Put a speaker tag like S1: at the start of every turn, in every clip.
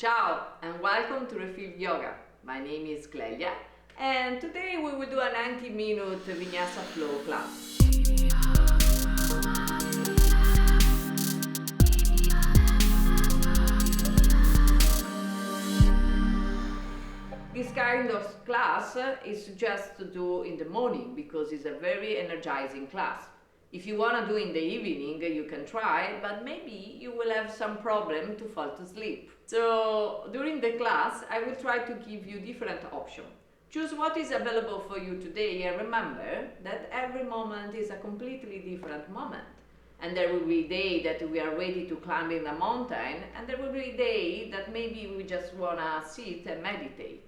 S1: Ciao and welcome to Refeel Yoga. My name is Clelia and today we will do a 90-minute Vinyasa flow class. This kind of class is just to do in the morning because it's a very energizing class. If you want to do in the evening, you can try, but maybe you will have some problem to fall to sleep. So during the class, I will try to give you different options. Choose what is available for you today and remember that every moment is a completely different moment. And there will be a day that we are ready to climb in a mountain, and there will be a day that maybe we just want to sit and meditate.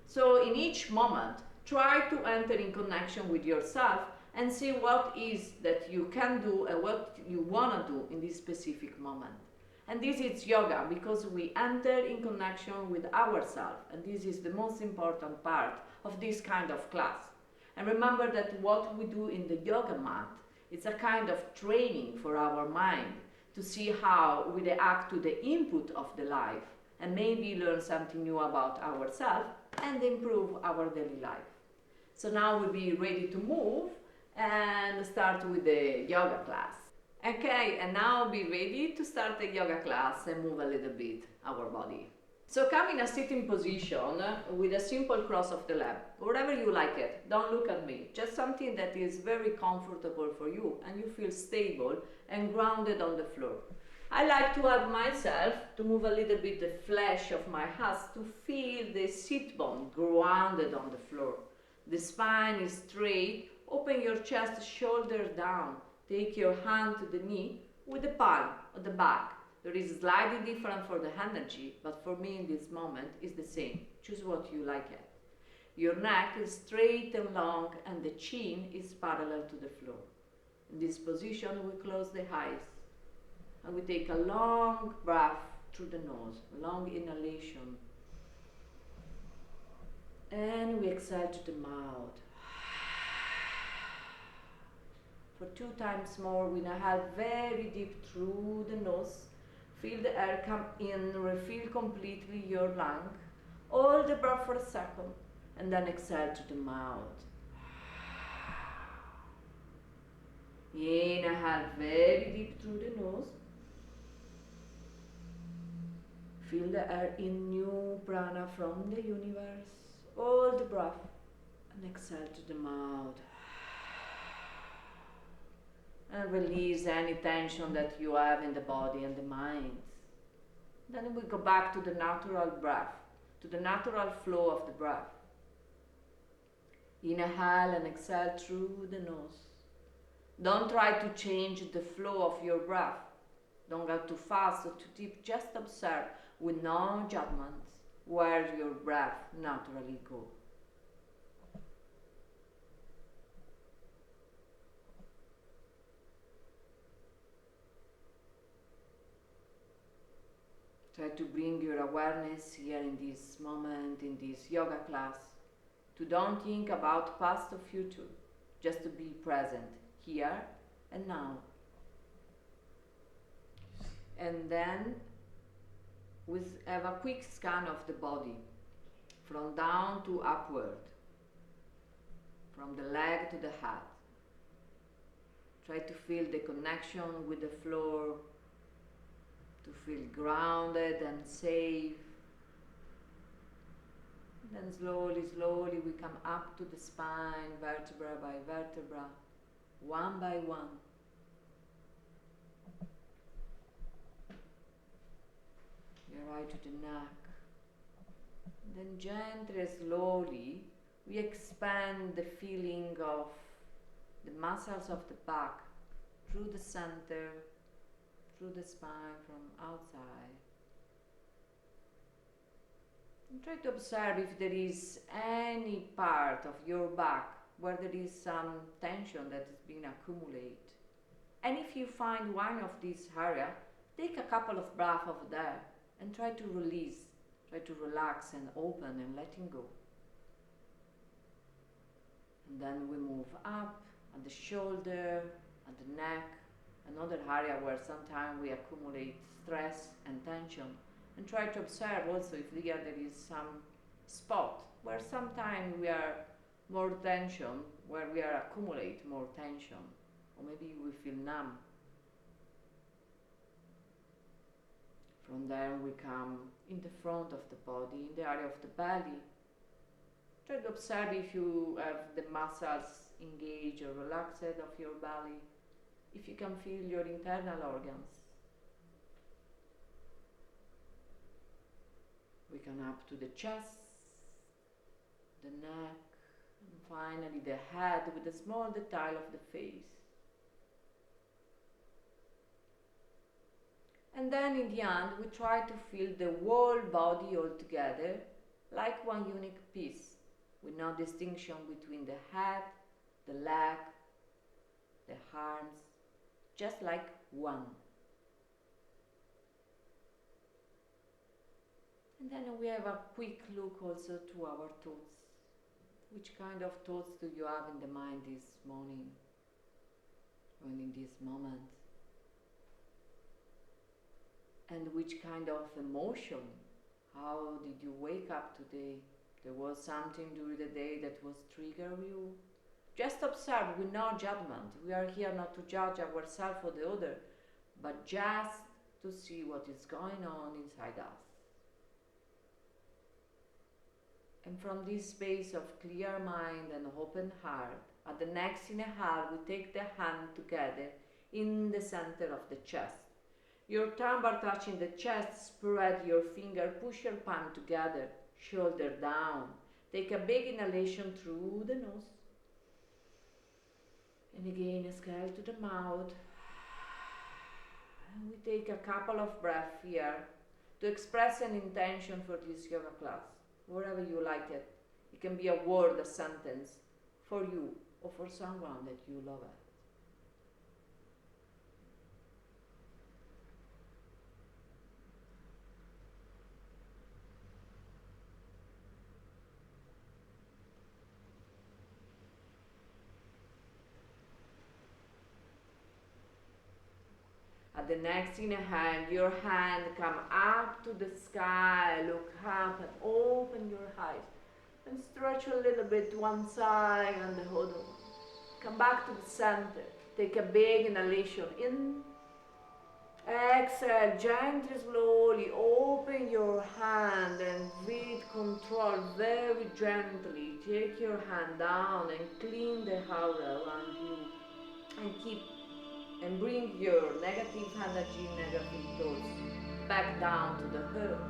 S1: So in each moment, try to enter in connection with yourself and see what is that you can do and what you want to do in this specific moment. And this is yoga because we enter in connection with ourselves, and this is the most important part of this kind of class. And remember that what we do in the yoga mat, it's a kind of training for our mind to see how we react to the input of the life and maybe learn something new about ourselves and improve our daily life. So now we'll be ready to move and start with the yoga class. Okay, and now be ready to start the yoga class and move a little bit our body. So come in a sitting position with a simple cross of the leg, wherever you like it. Don't look at me, just something that is very comfortable for you and you feel stable and grounded on the floor. I like to help myself to move a little bit the flesh of my hands to feel the sit bone grounded on the floor. The spine is straight, open your chest, shoulders down. Take your hand to the knee with the palm at the back. There is slightly different for the energy, but for me in this moment is the same. Choose what you like it. Your neck is straight and long and the chin is parallel to the floor. In this position we close the eyes and we take a long breath through the nose, long inhalation. And we exhale to the mouth. For 2 times more, we inhale very deep through the nose. Feel the air come in, refill completely your lung. Hold the breath for a second and then exhale to the mouth. Inhale very deep through the nose. Feel the air in, new prana from the universe. Hold the breath and exhale to the mouth. And release any tension that you have in the body and the mind. Then we go back to the natural breath, to the natural flow of the breath. Inhale and exhale through the nose. Don't try to change the flow of your breath. Don't go too fast or too deep. Just observe with no judgments where your breath naturally goes. Try to bring your awareness here in this moment, in this yoga class, to don't think about past or future, just to be present here and now. And then we have a quick scan of the body, from down to upward, from the leg to the head. Try to feel the connection with the floor, to feel grounded and safe. Then slowly we come up to the spine, vertebra by vertebra, one by one. Your eye to the neck. Then gently, slowly, we expand the feeling of the muscles of the back through the center, through the spine from outside. And try to observe if there is any part of your back where there is some tension that has been accumulated. And if you find one of these areas, take a couple of breaths over there and try to release, try to relax and open and letting go. And then we move up at the shoulder, at the neck, another area where sometimes we accumulate stress and tension, And try to observe also if there is some spot where sometimes we are more tension, where we are accumulate more tension, or maybe we feel numb. From there we come in the front of the body, in the area of the belly. Try to observe if you have the muscles engaged or relaxed of your belly, if you can feel your internal organs. We come up to the chest, the neck, and finally the head with a small detail of the face. And then in the end we try to feel the whole body all together like one unique piece, with no distinction between the head, the leg, the arms, just like one. And then we have a quick look also to our thoughts. Which kind of thoughts do you have in the mind this morning, or in this moment? And which kind of emotion? How did you wake up today? There was something during the day that was triggering you? Just observe with no judgment. We are here not to judge ourselves or the other, but just to see what is going on inside us. And from this space of clear mind and open heart, at the next inhale, we take the hand together in the center of the chest. Your thumb are touching the chest, spread your finger, push your palm together, shoulder down. Take a big inhalation through the nose. And again, exhale to the mouth. And we take a couple of breaths here to express an intention for this yoga class. Wherever you like it. It can be a word, a sentence, for you or for someone that you love. At the next inhale, your hand come up to the sky, look up and open your eyes. And stretch a little bit one side and the other one. Come back to the center. Take a big inhalation in. Exhale, gently, slowly open your hand and with control, very gently, take your hand down and clean the aura around you. And bring your negative energy, negative thoughts back down to the earth.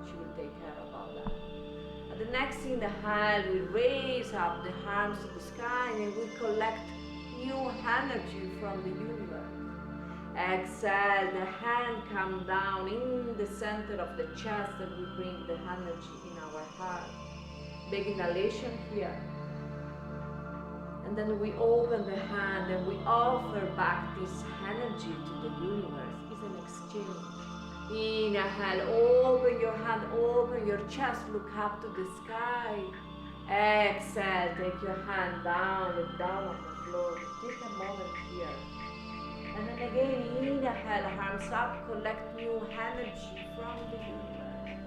S1: She will take care about that. At the next inhale, we raise up the arms to the sky and we collect new energy from the universe. Exhale, the hand come down in the center of the chest and we bring the energy in our heart. Big inhalation here. And then we open the hand and we offer back this energy to the universe. It's an exchange. Inhale, open your hand, open your chest, look up to the sky. Exhale, take your hand down, look down on the floor. Take a moment here. And then again, inhale, arms up, collect new energy from the universe.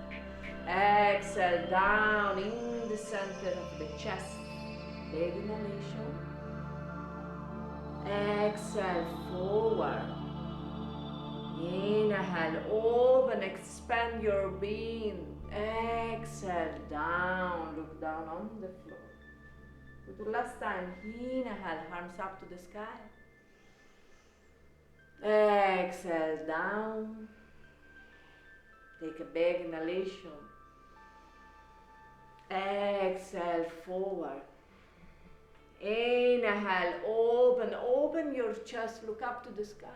S1: Exhale, down in the center of the chest. Big inhalation. Exhale, forward. Inhale, open, expand your being. Exhale, down, look down on the floor. For the last time, inhale, arms up to the sky. Exhale, down. Take a big inhalation. Exhale, forward. Inhale, open your chest, look up to the sky.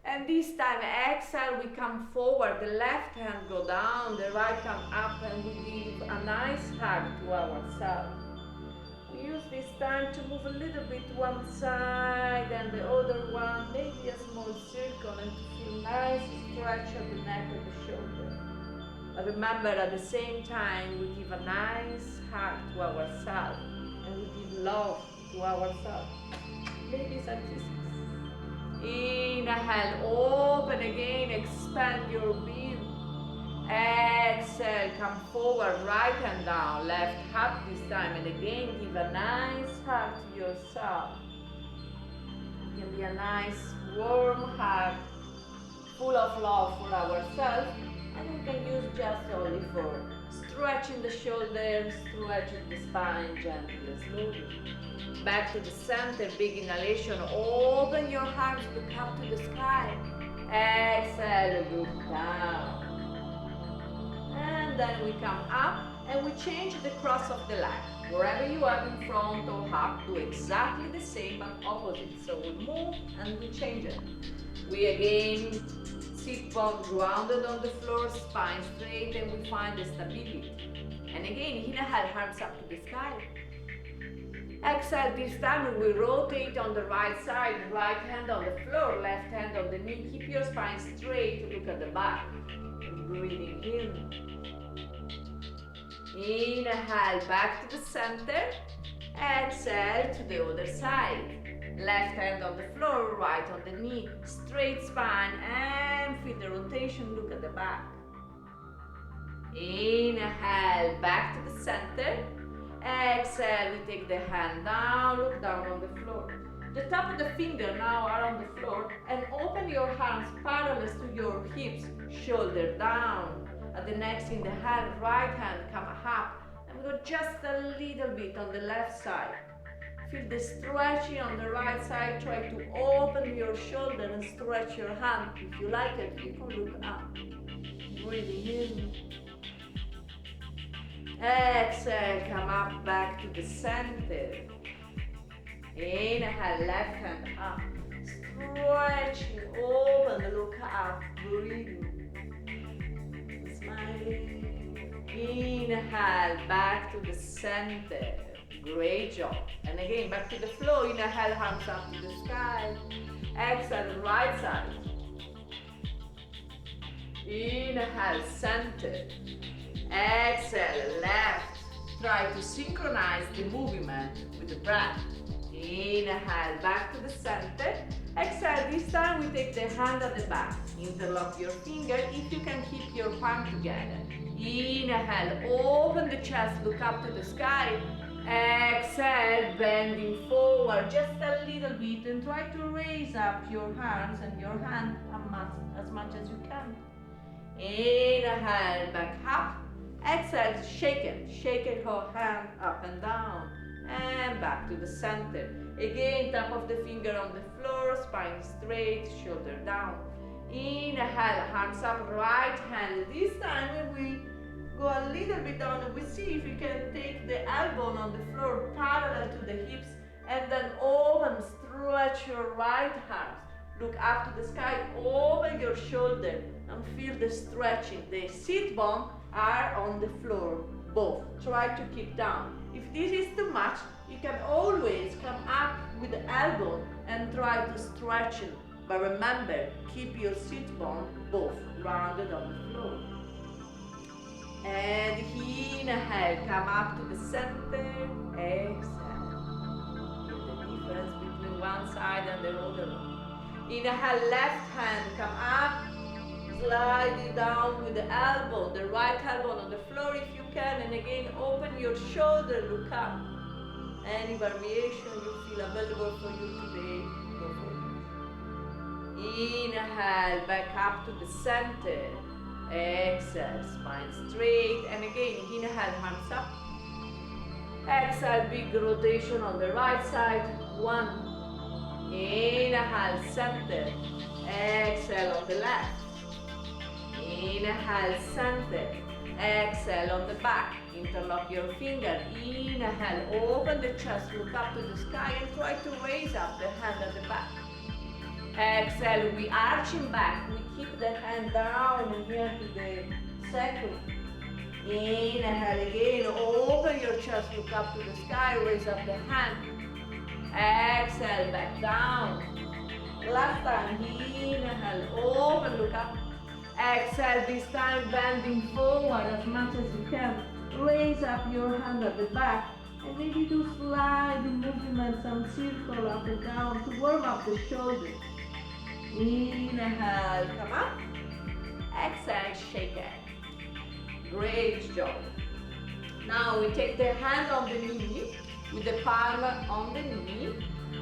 S1: And this time, exhale, we come forward, the left hand go down, the right come up, and we give a nice hug to ourselves. We use this time to move a little bit one side and the other one, maybe a small circle, and to feel nice stretch at the neck and the shoulder. But remember, at the same time, we give a nice hug to ourselves. And we give love to ourselves. Maybe some kisses. Inhale, open again, expand your being. Exhale, come forward, right hand down, left hug this time, and again give a nice hug to yourself. It can be a nice warm hug, full of love for ourselves, and we can use just only for stretching the shoulders, stretching the spine gently and slowly. Back to the center, big inhalation, open your arms, look up to the sky. Exhale, look down. And then we come up and we change the cross of the leg. Wherever you are in front or up, do exactly the same but opposite. So we move and we change it. We again sit bone grounded on the floor, spine straight, and we find the stability. And again, inhale, arms up to the sky. Exhale, this time we will rotate on the right side, right hand on the floor, left hand on the knee. Keep your spine straight, look at the back. Breathing in. Inhale, back to the center. Exhale to the other side. Left hand on the floor, right on the knee. Straight spine and feel the rotation, look at the back. Inhale, back to the center. Exhale, we take the hand down, look down on the floor. The top of the finger now are on the floor and open your hands parallel to your hips, shoulder down. At the next inhale, right hand come up and go just a little bit on the left side. Feel the stretching on the right side. Try to open your shoulder and stretch your hand. If you like it, you can look up. Breathing in. Exhale, come up back to the center. Inhale, left hand up. Stretching, open, look up, breathing. Smiling. Inhale, back to the center. Great job. And again, back to the floor. Inhale, arms up to the sky. Exhale, right side. Inhale, center. Exhale, left. Try to synchronize the movement with the breath. Inhale, back to the center. Exhale, this time we take the hand at the back. Interlock your finger if you can keep your palm together. Inhale, open the chest, look up to the sky. Exhale, bending forward just a little bit and try to raise up your hands and your hand as much as you can. Inhale, back up. Exhale, shake it, your hand up and down. And back to the center. Again, top of the finger on the floor, spine straight, shoulder down. Inhale, hands up, right hand. This time we go a little bit down and we see if you can take the elbow on the floor parallel to the hips and then open, stretch your right arms. Look up to the sky, open your shoulder and feel the stretching. The sit bone are on the floor, both. Try to keep down. If this is too much, you can always come up with the elbow and try to stretch it. But remember, keep your sit bone both rounded on the floor. And inhale, come up to the center. Exhale. Feel the difference between one side and the other one. Inhale, left hand, come up. Slide it down with the elbow, the right elbow on the floor if you can. And again, open your shoulder, look up. Any variation you feel available for you today, go for it. Inhale, back up to the center. Exhale, spine straight. And again, inhale, hands up. Exhale, big rotation on the right side. 1. Inhale, center. Exhale on the left. Inhale, center. Exhale on the back. Interlock your finger. Inhale, open the chest, look up to the sky and try to raise up the hand at the back. Exhale, we arching back. We keep the hand down here to the second. Inhale again, open your chest, look up to the sky, raise up the hand. Exhale, back down. Last time, inhale, open, look up. Exhale, this time bending forward as much as you can. Raise up your hand at the back and maybe do sliding movements, some circle up and down to warm up the shoulders. Inhale, come up. Exhale, shake it. Great job. Now we take the hand on the knee, with the palm on the knee.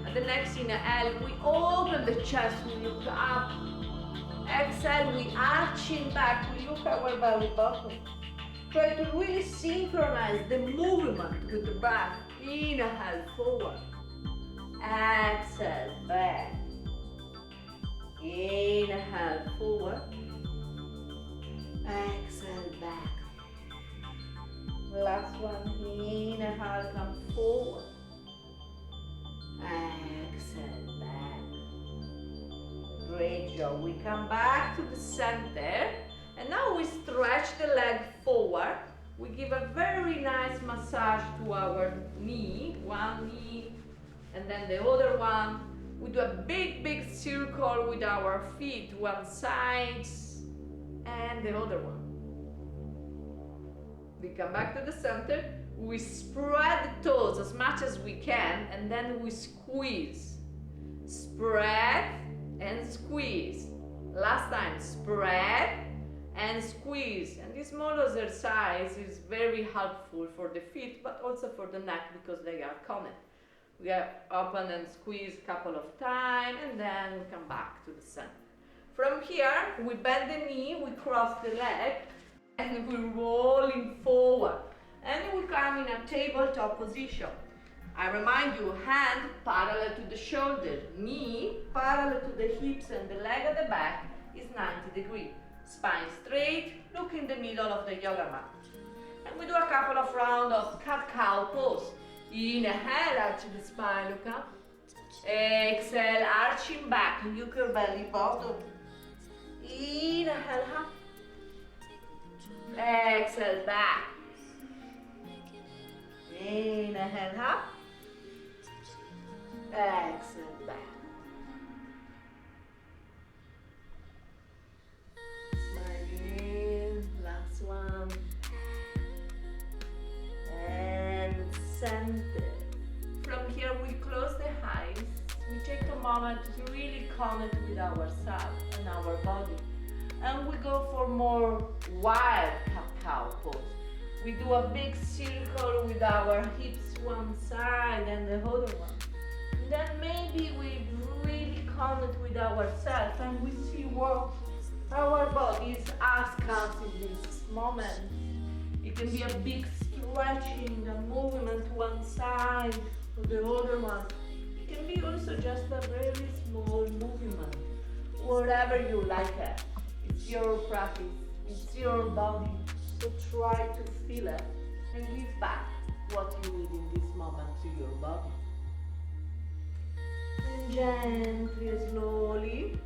S1: At the next inhale, we open the chest, we look up. Exhale, we arching back, we look our belly button. Try to really synchronize the movement with the breath. Inhale, forward. Exhale, back. Inhale, forward. Exhale, back. Last one. Inhale, come forward. Exhale, back. Great job. We come back to the center. And now we stretch the leg forward. We give a very nice massage to our knee. One knee and then the other one. We do a big circle with our feet, one side and the other one. We come back to the center. We spread the toes as much as we can and then we squeeze. Spread and squeeze. Last time, spread and squeeze. And this small exercise is very helpful for the feet but also for the neck because they are common. We open and squeeze a couple of times and then we come back to the center. From here, we bend the knee, we cross the leg and we're rolling forward. And we come in a tabletop position. I remind you, hand parallel to the shoulder, knee parallel to the hips and the leg at the back is 90 degrees. Spine straight, look in the middle of the yoga mat. And we do a couple of rounds of cat-cow pose. Inhale, arch the spine, look up. Exhale, arching back, look your belly bottom. Inhale, up. Exhale, back. Inhale, up. Exhale, back. Smile, last one. And center. From here we close the eyes. We take a moment to really connect with ourselves and our body. And we go for more wild cat-cow pose. We do a big circle with our hips one side and the other one. And then maybe we really connect with ourselves and we see what our bodies ask us in this moment. It can be a big stretching, a movement one side to the other one. It can be also just a very small movement, whatever you like it. It's your practice, it's your body, so try to feel it and give back what you need in this moment to your body. And gently, slowly,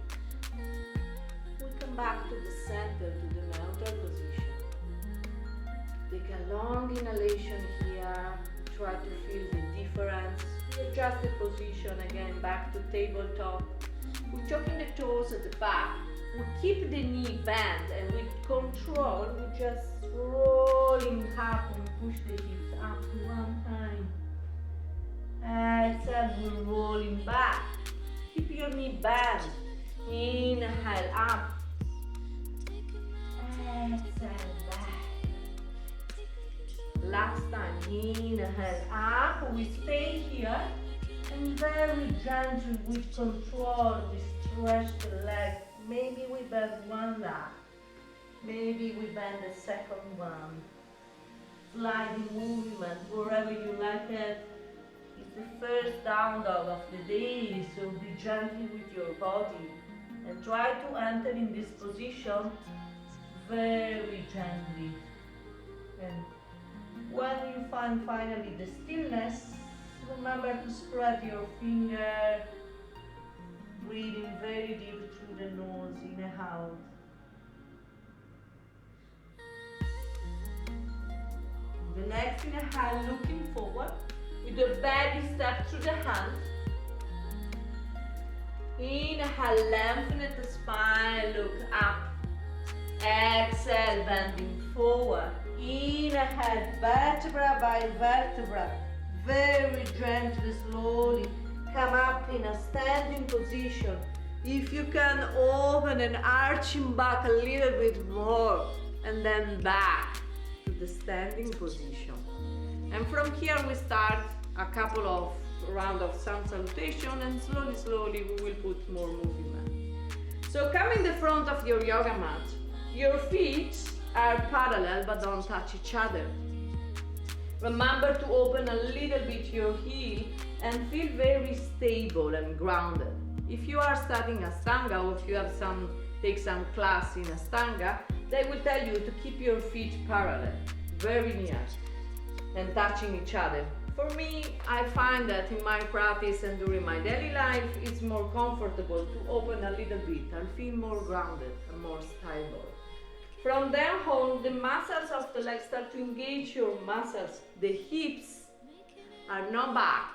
S1: we come back to the center, to the neutral position. Take a long inhalation here, try to feel the difference. We adjust the position again back to tabletop. We choking the toes at the back. We keep the knee bent and with control we just rolling up and push the hips up one time. Exhale, we're rolling back. Keep your knee bent. Inhale up. Exhale back. Last time, inhale up. We stay here and very gently with control we stretch the leg. Maybe we bend one leg. Maybe we bend the second one. Sliding movement, wherever you like it. It's the first down dog of the day, so be gentle with your body and try to enter in this position very gently. And when you find finally the stillness, remember to spread your finger, breathing very deep through the nose, in and out. The next inhale, looking forward, with a baby step through the hands. Inhale, lengthen the spine, look up. Exhale, bending forward. Inhale, vertebra by vertebra. Very gently, slowly. Come up in a standing position. If you can, open and arching back a little bit more. And then back. the standing position. And from here we start a couple of rounds of sun salutation, and slowly we will put more movement. So come in the front of your yoga mat. Your feet are parallel but don't touch each other. Remember to open a little bit your heel and feel very stable and grounded. If you are studying Ashtanga, or if you have take some class in Ashtanga, they will tell you to keep your feet parallel, very near, and touching each other. For me, I find that in my practice and during my daily life, it's more comfortable to open a little bit and feel more grounded and more stable. From then on, the muscles of the legs start to engage your muscles. The hips are not back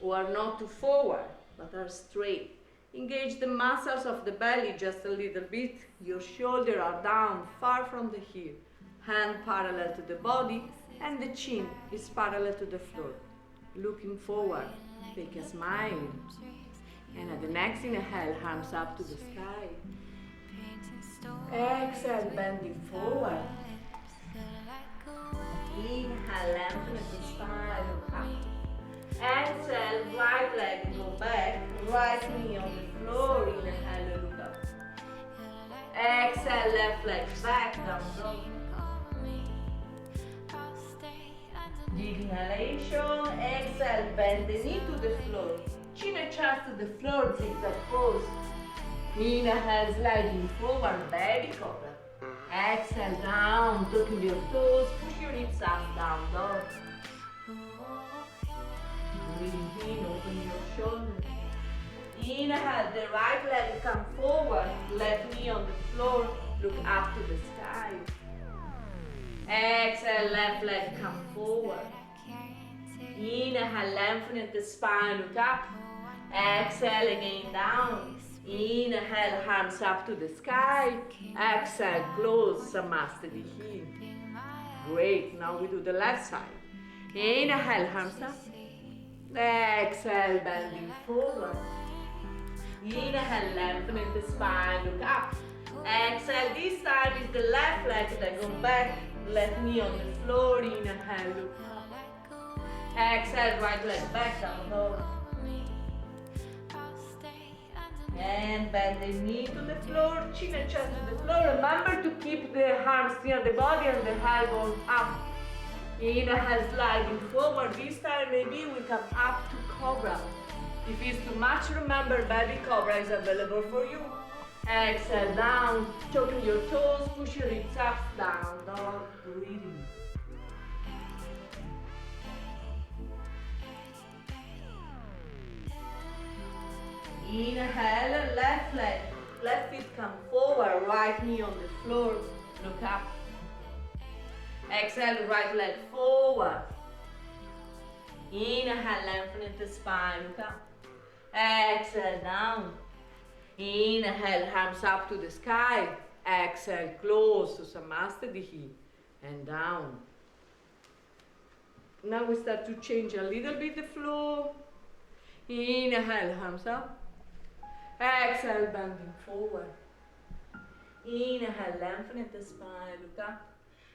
S1: or are not too forward, but are straight. Engage the muscles of the belly just a little bit. Your shoulders are down, far from the hip. Hand parallel to the body, and the chin is parallel to the floor. Looking forward, take a smile. And at the next inhale, arms up to the sky. Exhale, bending forward. Inhale, lengthen the spine, look up. Exhale, right leg go back, right knee on the floor, inhale, look up. Exhale, left leg back, down dog. Deep inhalation, exhale, bend the knee to the floor. Chin and chest to the floor, zigzag pose. Inhale, sliding forward, belly cobra. Exhale, down, tucking your toes, push your hips up, down dog. Breathing in, open your shoulders. Inhale, the right leg come forward, left knee on the floor, look up to the sky. Exhale, left leg come forward. Inhale, lengthen the spine, look up. Exhale, again down. Inhale, arms up to the sky. Exhale, close, Samastha heel. Great, now we do the left side. Inhale, arms up. Exhale, bending forward. Inhale, lengthening the spine, look up. Exhale, this time is the left leg that goes back, left knee on the floor, inhale, look up. Exhale, right leg back, down low. And bend the knee to the floor, chin and chest to the floor. Remember to keep the arms near the body and the elbows up. Inhale, sliding forward. This time maybe we come up to cobra. If it's too much, remember baby cobra is available for you. Exhale, down, choking your toes, push your hips up, down, dog, breathing. Inhale, left leg, left feet come forward, right knee on the floor, look up. Exhale, right leg forward. Inhale, lengthen the spine, look up. Exhale, down. Inhale, arms up to the sky. Exhale, close to Samastha and down. Now we start to change a little bit the flow. Inhale, arms up. Exhale, bending forward. Inhale, lengthen the spine, look up.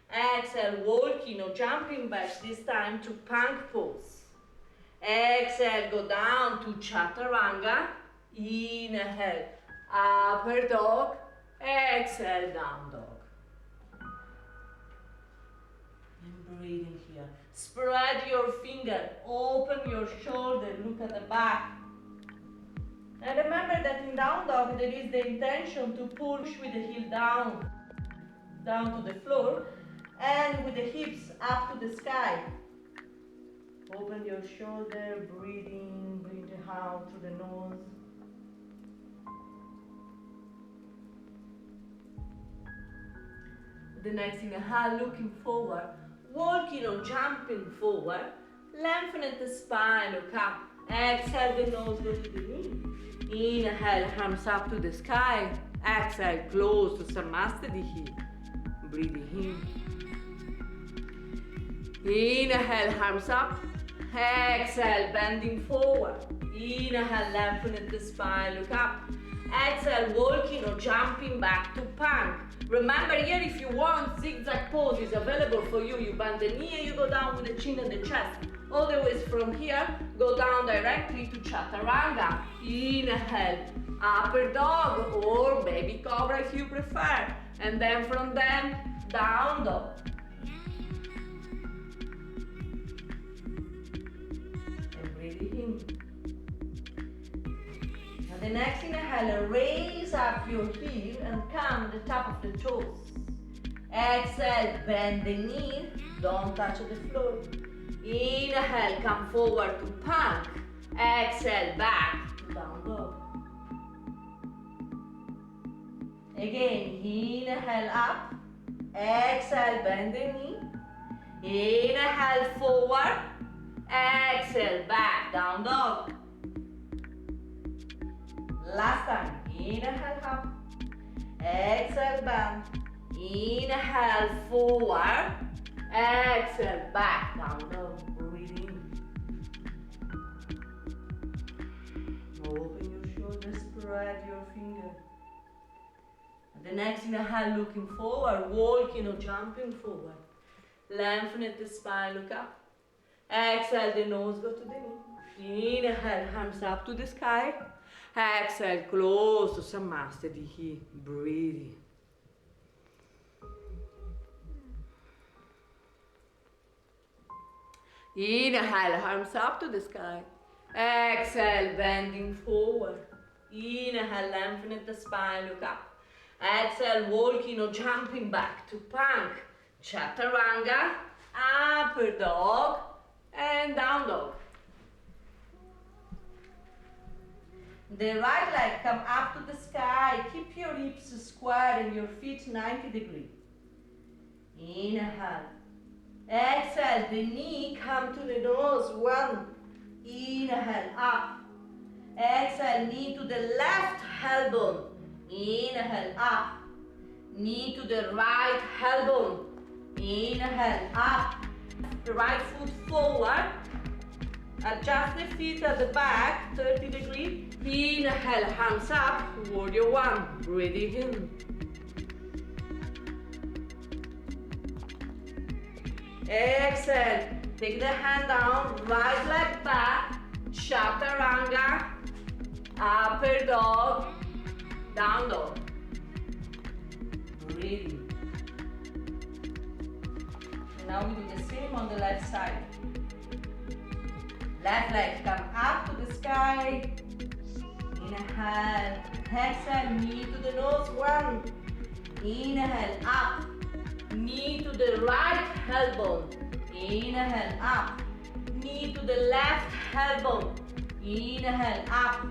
S1: Exhale, walking or jumping back, this time to plank pose. Exhale, go down to chaturanga. Inhale, upper dog. Exhale, down dog. And breathing here. Spread your finger, open your shoulder, look at the back. And remember that in down dog there is the intention to push with the heel down to the floor, and with the hips up to the sky. Open your shoulder, breathing, breathe out through the nose. The next inhale, looking forward, walking or jumping forward, lengthen the spine, look up. Exhale, the nose goes to the knee. Inhale, arms up to the sky. Exhale, close to Samastha. Breathing in. Inhale, arms up. Exhale, bending forward. Inhale, lengthen the spine, look up. Exhale, walking or jumping back to plank. Remember here, if you want, zigzag pose is available for you. You bend the knee and you go down with the chin and the chest. All the way from here, go down directly to chaturanga. Inhale, upper dog or baby cobra if you prefer. And then from them, down dog. And breathe in. And the next inhale, raise up your heel and come the top of the toes. Exhale, bend the knee, don't touch the floor. Inhale, come forward to plank. Exhale, back to down dog. Again, inhale up. Exhale, bend the knee. Inhale forward. Exhale, back, down dog. Last time, inhale up. Exhale, bend. Inhale forward. Exhale, back, down dog. Breathe in. Open your shoulders, spread your fingers. The next inhale, looking forward, walking or jumping forward. Lengthen the spine, look up. Exhale, the nose go to the knee. Inhale, hands up to the sky. Exhale, close to Samasthiti. Breathe. Inhale, arms up to the sky. Exhale, bending forward. Inhale, lengthen the spine, look up. Exhale, walking or jumping back to plank. Chaturanga, upper dog, and down dog. The right leg come up to the sky. Keep your hips square and your feet 90 degrees. Inhale. Exhale, the knee come to the nose. 1. Inhale, up. Exhale, knee to the left elbow. Inhale, up. Knee to the right elbow. Inhale, up. Right foot forward. Adjust the feet at the back, 30 degrees. Inhale, hands up, warrior 1. Breathing in. Exhale, take the hand down, right leg back, chaturanga, upper dog, down dog. Breathing. And now we do the same on the left side. Left leg come up to the sky. Inhale, exhale, knee to the nose. 1. Inhale, up. Knee to the right elbow. Inhale, up. Knee to the left elbow. Inhale, up.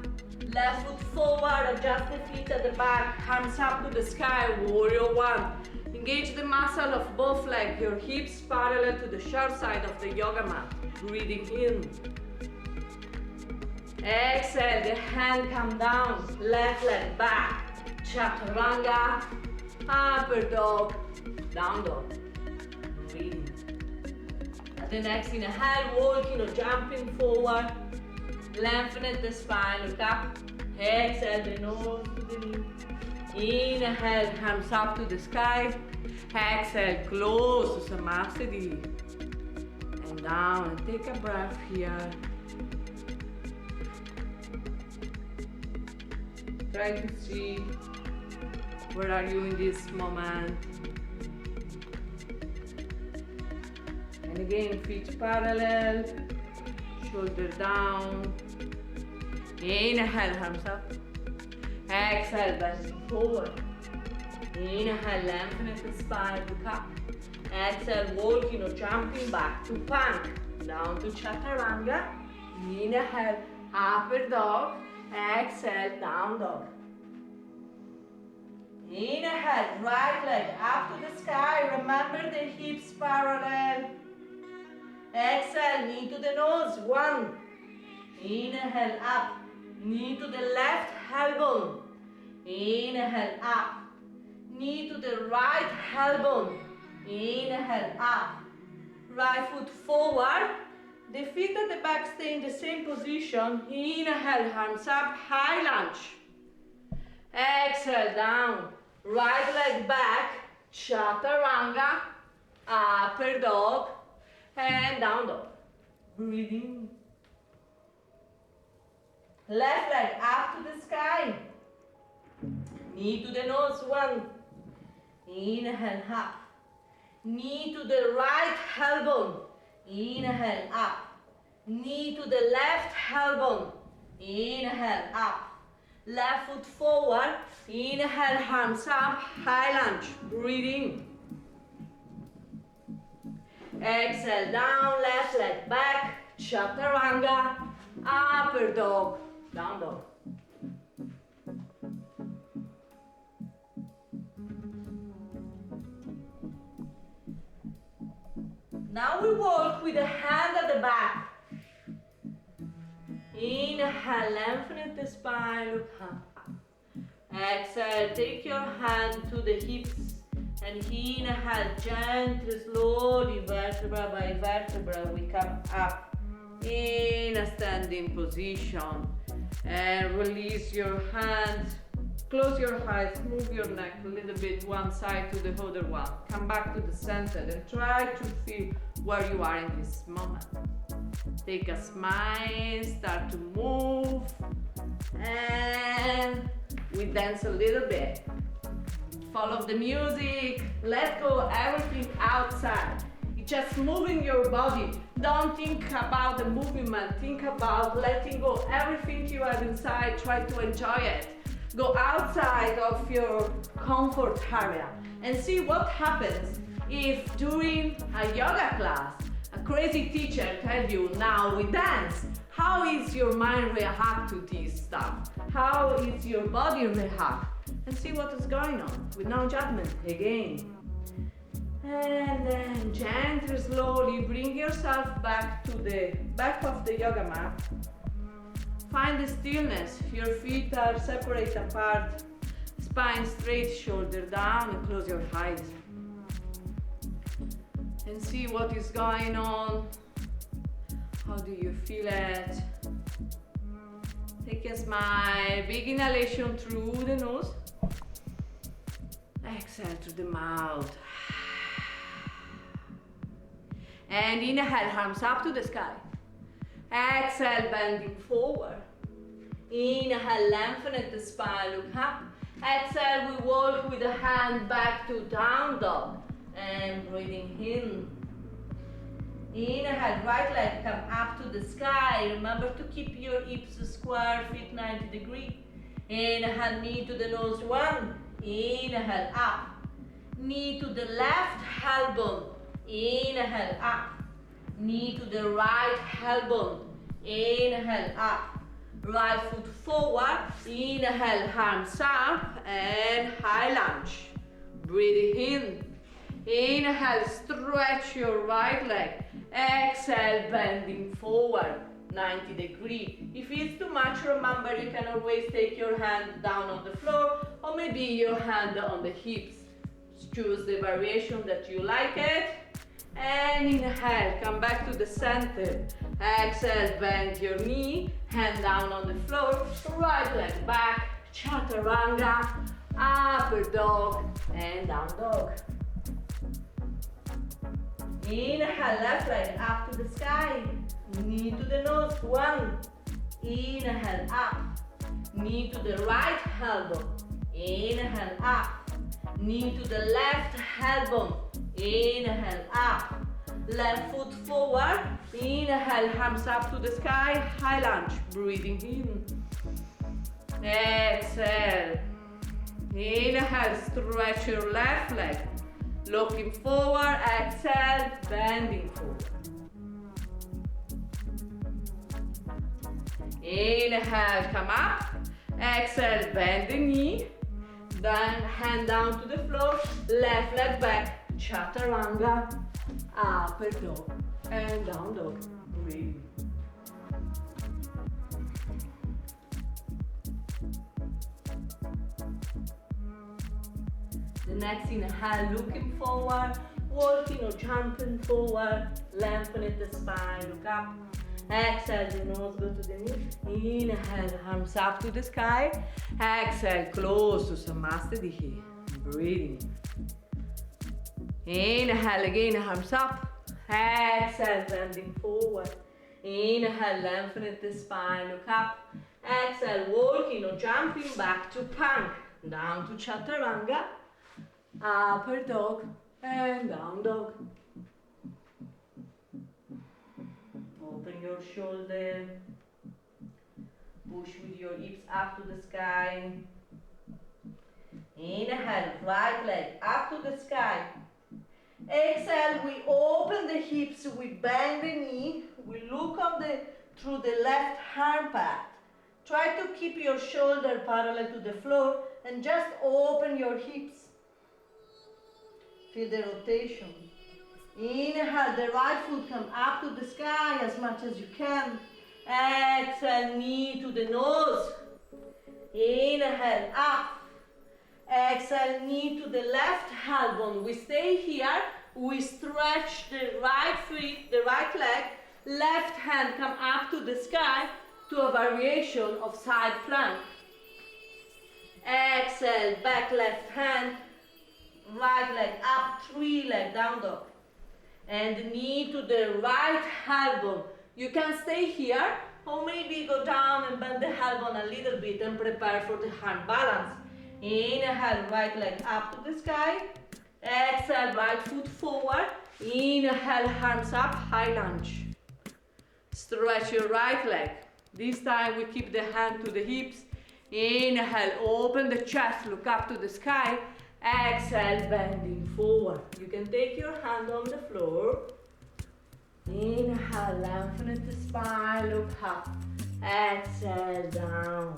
S1: Left foot forward, adjust the feet at the back. Hands up to the sky, warrior 1. Engage the muscle of both legs, your hips parallel to the short side of the yoga mat. Breathing in. Exhale, the hand come down, left leg back, chaturanga, upper dog, down dog. Breathing. At the next inhale, walking or jumping forward, lengthen the spine, look up. Exhale, the nose to the knee. Inhale, hands up to the sky. Exhale, close to Samasthiti. And down, and take a breath here. Try to see where are you in this moment. And again, feet parallel, shoulder down. Inhale, hands up. Exhale, bending forward. Inhale, lengthen the spine, look up. Exhale, walking or jumping back to plank. Down to chaturanga. Inhale, upper dog. Exhale, down dog. Inhale, right leg up to the sky. Remember the hips parallel. Exhale, knee to the nose. 1. Inhale, up. Knee to the left elbow. Inhale, up. Knee to the right elbow. Inhale, up. Right foot forward. The feet at the back stay in the same position. Inhale, hands up, high lunge. Exhale, down. Right leg back, chaturanga, upper dog, and down dog. Breathing. Left leg up to the sky. Knee to the nose, 1. Inhale, up. Knee to the right elbow. Inhale, up. Knee to the left elbow. Inhale, up. Left foot forward. Inhale, arms up, high lunge. Breathing. Exhale, down, left leg back, chaturanga, upper dog, down dog. Now we walk with the hand at the back. Inhale, lengthen the spine, look up. Exhale, take your hand to the hips and inhale, gently, slowly, vertebra by vertebra, we come up in a standing position. And release your hands, close your eyes, move your neck a little bit one side to the other one. Come back to the center and try to feel where you are in this moment. Take a smile, start to move, and we dance a little bit. Follow the music, let go everything outside. It's just moving your body. Don't think about the movement, think about letting go everything you have inside, try to enjoy it. Go outside of your comfort area and see what happens if during a yoga class, a crazy teacher tells you, now we dance. How is your mind react to this stuff? How is your body react? And see what is going on with no judgment again. And then gently, slowly bring yourself back to the back of the yoga mat. Find the stillness. Your feet are separate apart. Spine straight, shoulder down, and close your eyes. And see what is going on. How do you feel it? Take a smile. Big inhalation through the nose. Exhale through the mouth. And inhale, arms up to the sky. Exhale, bending forward. Inhale, lengthen the spine, look up. Exhale, we walk with the hand back to down dog. And breathing in. Inhale, right leg come up to the sky. Remember to keep your hips square, feet 90 degrees. Inhale, knee to the nose, 1. Inhale, up. Knee to the left elbow. Inhale, up. Knee to the right elbow. Inhale, up. Right foot forward. Inhale, arms up and high lunge. Breathing in. Inhale, stretch your right leg. Exhale, bending forward, 90 degrees. If it's too much, remember you can always take your hand down on the floor or maybe your hand on the hips. Choose the variation that you like it. And inhale, come back to the center. Exhale, bend your knee, hand down on the floor, right leg back, chaturanga, upper dog, and down dog. Inhale, left leg up to the sky, knee to the nose, 1. Inhale, up, knee to the right elbow. Inhale, up, knee to the left elbow. Inhale, up, left foot forward. Inhale, arms up to the sky, high lunge, breathing in. Exhale. Inhale, stretch your left leg. Looking forward, exhale, bending forward. Inhale, come up. Exhale, bend the knee. Then hand down to the floor. Left leg back, chaturanga, upper dog, and down dog. Breathe. The next inhale, looking forward, walking or jumping forward, lengthen the spine, look up. Exhale, the nose go to the knee. Inhale, arms up to the sky. Exhale, close to Samastha. Breathing. Inhale again, arms up. Exhale, bending forward. Inhale, lengthen the spine, look up. Exhale, walking or jumping back to plank. Down to chaturanga. Upper dog and down dog. Open your shoulder. Push with your hips up to the sky. Inhale, right leg up to the sky. Exhale, we open the hips, we bend the knee, we look on through the left arm pad. Try to keep your shoulder parallel to the floor and just open your hips. Feel the rotation. Inhale, the right foot come up to the sky as much as you can. Exhale, knee to the nose. Inhale, up. Exhale, knee to the left elbow. We stay here. We stretch the right foot, the right leg. Left hand come up to the sky to a variation of side plank. Exhale, back left hand. Right leg up, 3 leg down dog. And knee to the right elbow. You can stay here or maybe go down and bend the elbow a little bit and prepare for the hand balance. Inhale, right leg up to the sky. Exhale, right foot forward. Inhale, arms up, high lunge. Stretch your right leg. This time we keep the hand to the hips. Inhale, open the chest, look up to the sky. Exhale, bending forward. You can take your hand on the floor. Inhale, lengthen the spine, look up. Exhale, down.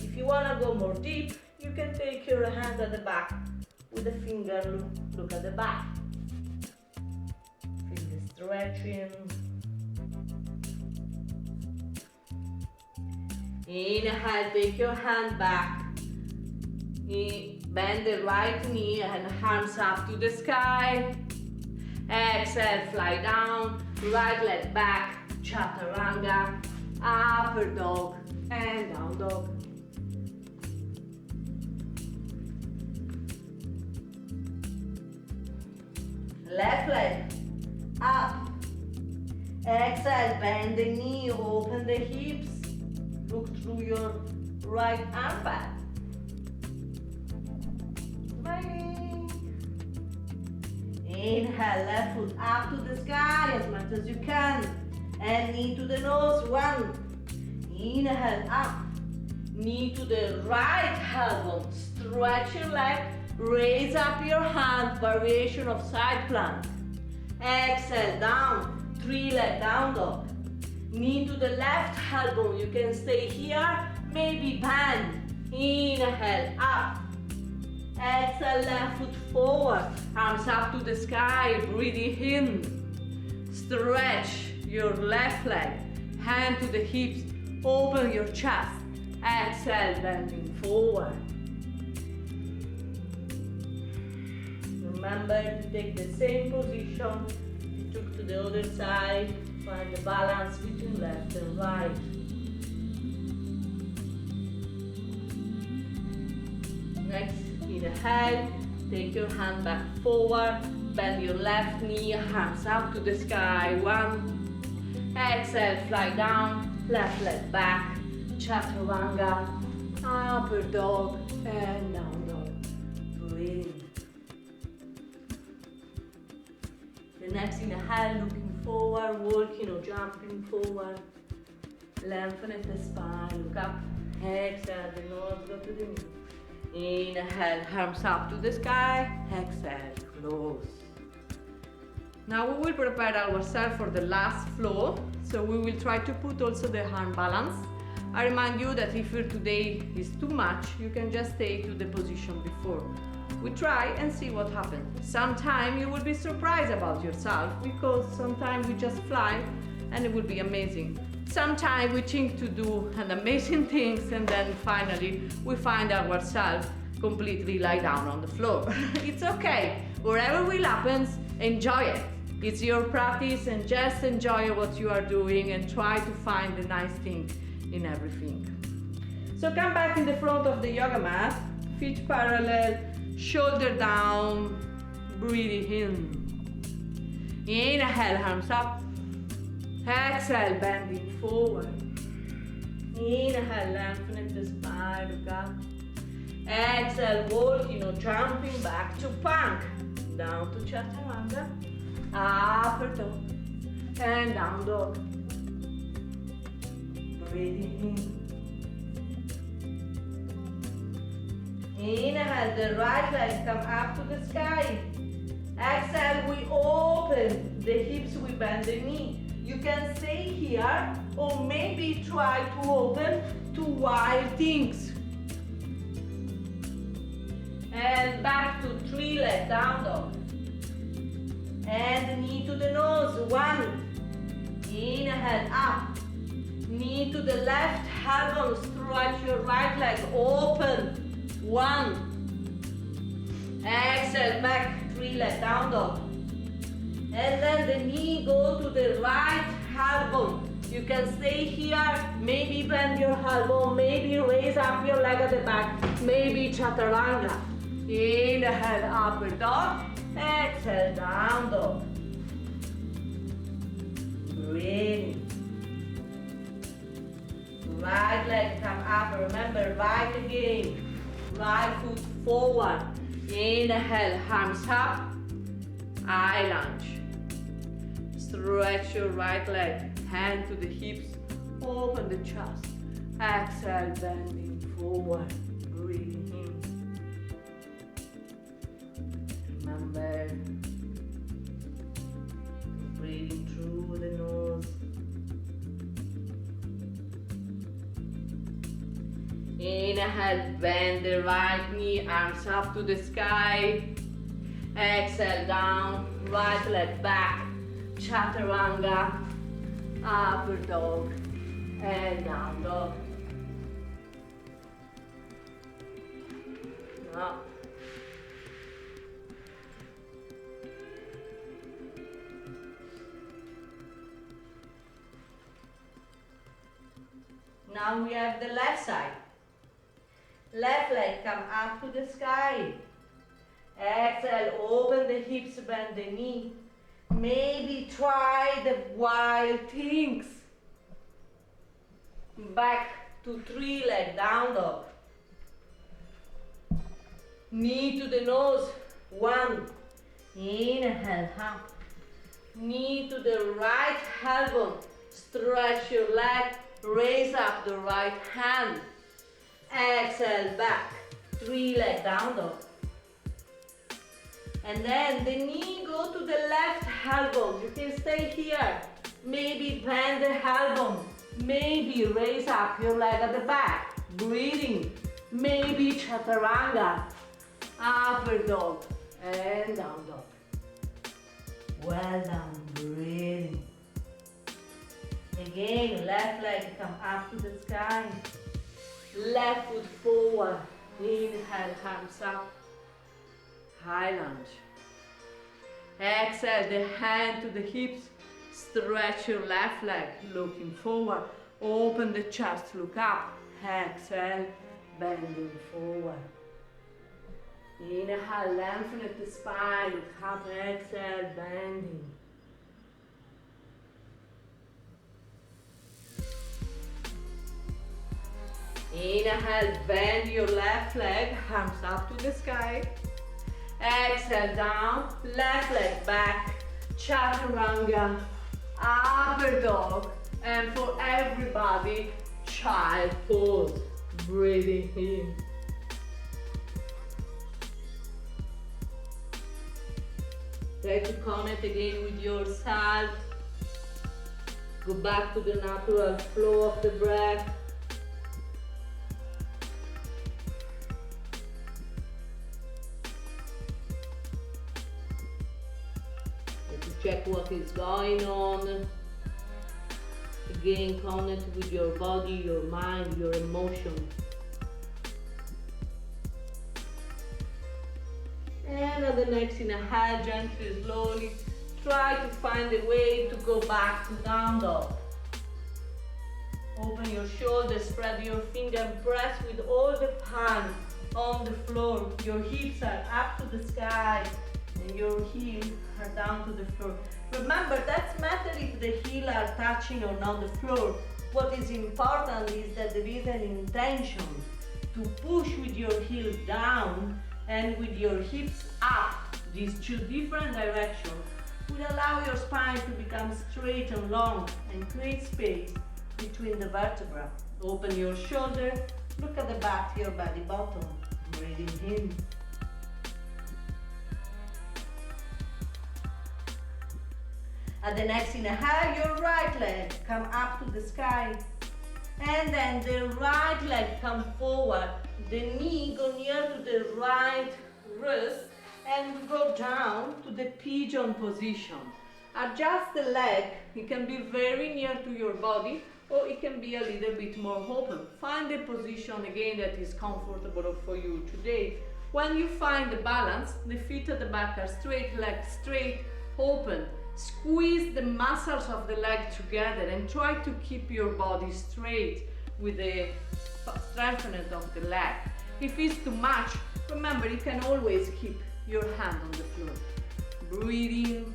S1: If you want to go more deep, you can take your hand at the back with the finger, look at the back. Feel the stretching. Inhale, take your hand back. Bend the right knee and arms up to the sky. Exhale, fly down. Right leg back, chaturanga. Upper dog and down dog. Left leg up. Exhale, bend the knee, open the hips. Look through your right arm pad. Smiling. Inhale, left foot up to the sky as much as you can. And knee to the nose, 1. Inhale, up. Knee to the right elbow. Stretch your leg. Raise up your hand, variation of side plank. Exhale, down, 3 leg down dog. Knee to the left elbow, you can stay here, maybe bend. Inhale, up. Exhale, left foot forward, arms up to the sky, breathing in. Stretch your left leg, hand to the hips, open your chest. Exhale, bending forward. Remember to take the same position you took to the other side. Find the balance between left and right. Next, inhale, take your hand back forward, bend your left knee, hands up to the sky, 1. Exhale, fly down, left leg back, chaturanga, upper dog, and down dog. Breathe. The next inhale, looking forward, walking or jumping forward. Lengthen the spine, look up. Exhale, the nose go to the knee. Inhale, arms up to the sky. Exhale, close. Now we will prepare ourselves for the last flow. So we will try to put also the hand balance. I remind you that if today is too much, you can just stay to the position before. We try and see what happens. Sometimes you will be surprised about yourself because sometimes we just fly and it will be amazing. Sometimes we think to do an amazing things and then finally we find ourselves completely lie down on the floor. It's okay. Wherever will happen, enjoy it. It's your practice and just enjoy what you are doing and try to find the nice thing in everything. So come back in the front of the yoga mat, feet parallel, shoulder down, breathing in. Inhale, arms up. Exhale, bending forward. Inhale, lengthening the spine, look up. Exhale, walking or jumping back to plank. Down to chaturanga. Upper dog. And down dog. Breathing in. Inhale, the right leg come up to the sky. Exhale, we open the hips, we bend the knee. You can stay here or maybe try to open to wild things. And back to three leg down dog. And knee to the nose, one. Inhale, up. Knee to the left elbow, stretch your right leg, open. One. Exhale, back, three leg down dog. And then the knee go to the right elbow. You can stay here, maybe bend your elbow, maybe raise up your leg at the back, maybe chaturanga. Inhale, upper dog. Exhale, down dog. Breathe. Right leg come up, remember, right again. Right foot forward. Inhale, arms up. Eye lunge. Stretch your right leg. Hand to the hips. Open the chest. Exhale, bending forward. Breathing in. Remember, breathing through the nose. Inhale, bend the right knee, arms up to the sky. Exhale, down, right leg back, chaturanga, upper dog, and down dog. Now, now we have the left side. Left leg come up to the sky. Exhale, open the hips, bend the knee. Maybe try the wild things. Back to three leg down dog. Knee to the nose, one. Inhale, up. Knee to the right elbow. Stretch your leg, raise up the right hand. Exhale, back, three leg down dog. And then the knee go to the left elbow. You can stay here. Maybe bend the elbow. Maybe raise up your leg at the back. Breathing. Maybe chaturanga. Upper dog and down dog. Well done, breathing. Again, left leg come up to the sky. Left foot forward. Inhale, arms up. High lunge. Exhale, the hand to the hips. Stretch your left leg, looking forward. Open the chest, look up. Exhale, bending forward. Inhale, lengthen the spine, look up. Exhale, bending. Inhale, bend your left leg, arms up to the sky. Exhale, down, left leg back, chaturanga, upper dog, and for everybody, child pose, breathing in. Try to connect again with yourself. Go back to the natural flow of the breath. Check what is going on. Again, connect with your body, your mind, your emotions. And on the next inhale, gently, slowly, try to find a way to go back to down dog. Open your shoulders, spread your finger, and press with all the palm
S2: on the floor. Your hips are up to the sky and your heels are down to the floor. Remember, doesn't matter if the heels are touching or not the floor. What is important is that there is an intention to push with your heels down and with your hips up, these two different directions, will allow your spine to become straight and long and create space between the vertebrae. Open your shoulder, look at the back of your body bottom, breathing in. At the next inhale, your right leg come up to the sky. And then the right leg come forward. The knee go near to the right wrist and go down to the pigeon position. Adjust the leg. It can be very near to your body or it can be a little bit more open. Find the position again that is comfortable for you today. When you find the balance, the feet at the back are straight, legs straight, open. Squeeze the muscles of the leg together and try to keep your body straight with the strengthening of the leg. If it's too much, remember you can always keep your hand on the floor. Breathing.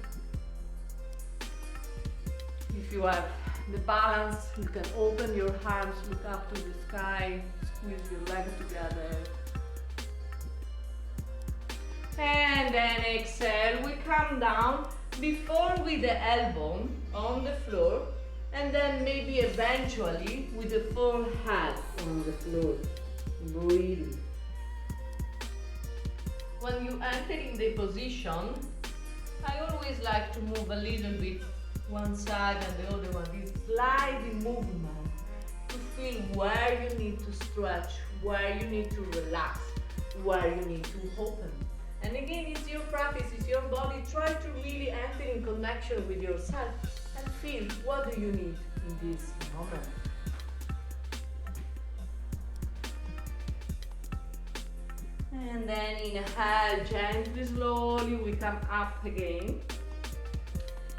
S2: If you have the balance, you can open your arms, look up to the sky, squeeze your legs together. And then exhale, we come down. Before with the elbow on the floor and then maybe eventually with the forehead on the floor. Breathing. When you enter in the position, I always like to move a little bit one side and the other one. This sliding movement to feel where you need to stretch, where you need to relax, where you need to open. And again, it's your practice, it's your body. Try to really enter in connection with yourself and feel what do you need in this moment. And then inhale, gently, slowly, we come up again.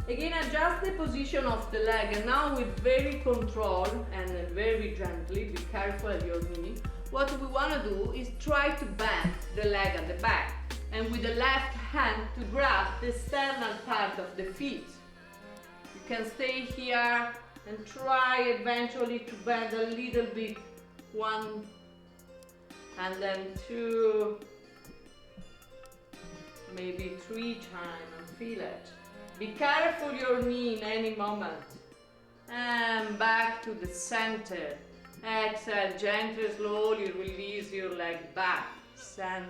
S2: Again, adjust the position of the leg and now with very control and very gently, be careful at your knee. What we want to do is try to bend the leg at the back. And with the left hand to grab the external part of the feet. You can stay here and try eventually to bend a little bit, one and then two, maybe three times and feel it. Be careful your knee in any moment. And back to the center. Exhale, gently, slowly release your leg back, center.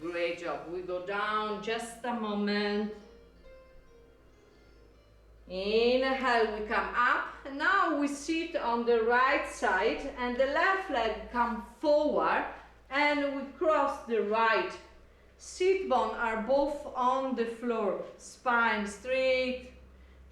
S2: Great job. We go down just a moment. Inhale, we come up. And now we sit on the right side and the left leg come forward and we cross the right. Sit bones are both on the floor. Spine straight,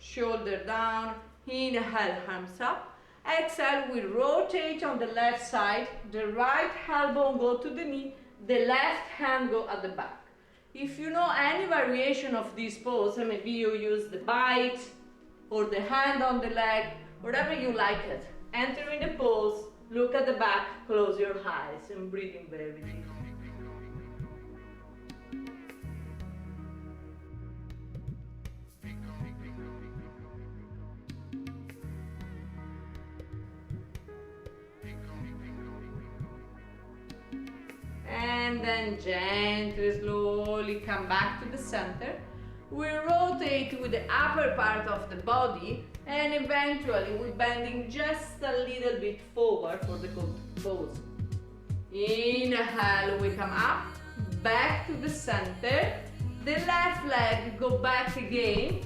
S2: shoulder down. Inhale, arms up. Exhale, we rotate on the left side. The right elbow go to the knee. The left hand go at the back. If you know any variation of this pose, maybe you use the bite or the hand on the leg, whatever you like it. Enter in the pose, look at the back, close your eyes and breathe in very deep. And then gently, slowly come back to the center. We rotate with the upper part of the body and eventually we're bending just a little bit forward for the pose. Inhale, we come up, back to the center. The left leg go back again.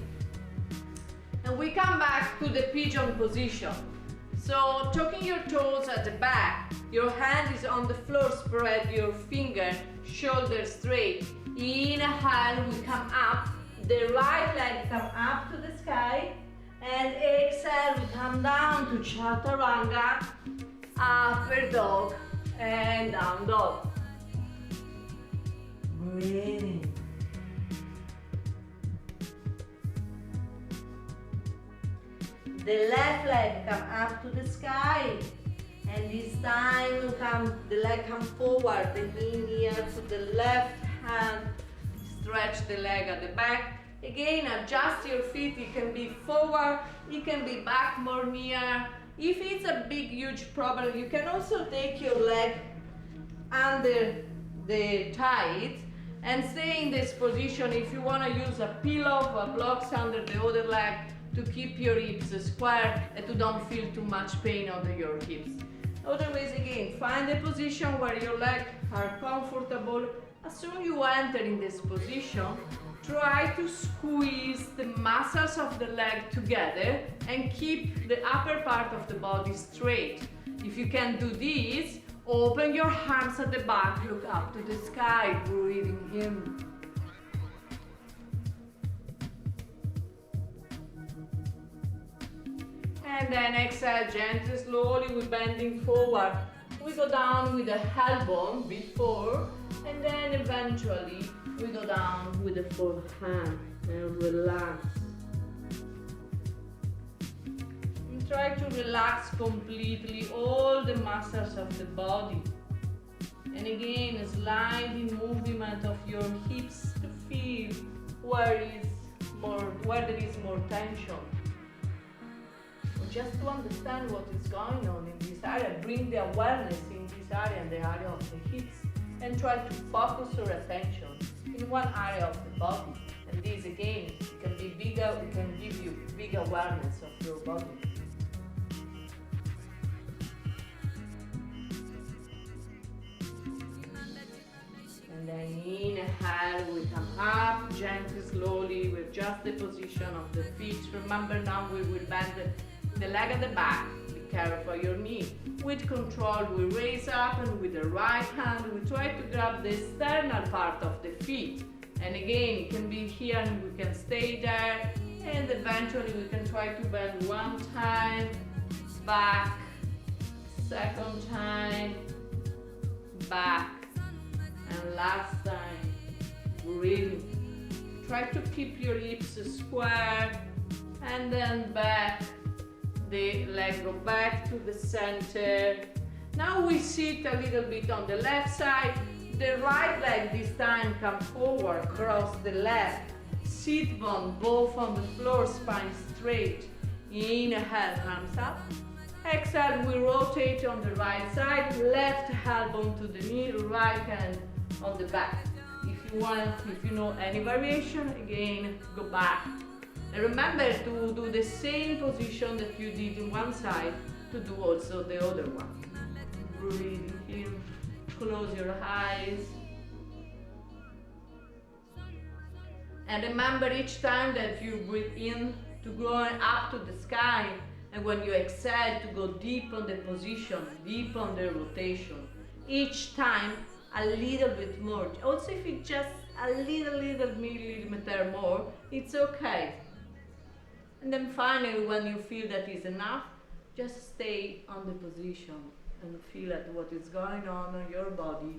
S2: And we come back to the pigeon position. So tucking your toes at the back, your hand is on the floor, spread your finger, shoulders straight. Inhale, we come up, the right leg come up to the sky, and exhale, we come down to chaturanga, upper dog, and down dog. Breathing. The left leg come up to the sky. And this time the leg come forward, the knee near to the left hand.
S1: Stretch the leg at the back. Again, adjust your feet. It can be forward, it can be back more near. If it's a big, huge problem, you can also take your leg under the thighs and stay in this position. If you want to use a pillow or blocks under the other leg to keep your hips square and to don't feel too much pain under your hips. Otherwise, again, find a position where your legs are comfortable. As soon as you enter in this position, try to squeeze the muscles of the leg together and keep the upper part of the body straight. If you can do this, open your arms at the back, look up to the sky, breathing in. And then exhale gently, slowly, we're bending forward. We go down with the elbow before, and then eventually we go down with the forehand and relax. And try to relax completely all the muscles of the body. And again, a sliding movement of your hips to feel where there is more tension. Just to understand what is going on in this area, bring the awareness in this area and the area of the hips, and try to focus your attention in one area of the body. And this again, it can be bigger, it can give you big awareness of your body. And then inhale, we come up, gently, slowly, we adjust the position of the feet. Remember now we will bend the leg at the back. Be careful for your knee. With control, we raise up, and with the right hand, we try to grab the external part of the feet. And again, it can be here and we can stay there. And eventually we can try to bend one time, back, second time, back, and last time, breathing. Try to keep your hips square, and then back. The leg go back to the center. Now we sit a little bit on the left side. The right leg this time come forward, cross the left. Sit bone both on the floor, spine straight. Inhale, arms up. Exhale, we rotate on the right side. Left elbow to the knee, right hand on the back. If you know any variation, again, go back. And remember to do the same position that you did in one side, to do also the other one. Breathe in, close your eyes. And remember each time that you breathe in to go up to the sky, and when you exhale to go deep on the position, deep on the rotation. Each time a little bit more. Also if it's just a little millimeter more, it's okay. And then finally, when you feel that is enough, just stay on the position and feel at what is going on in your body,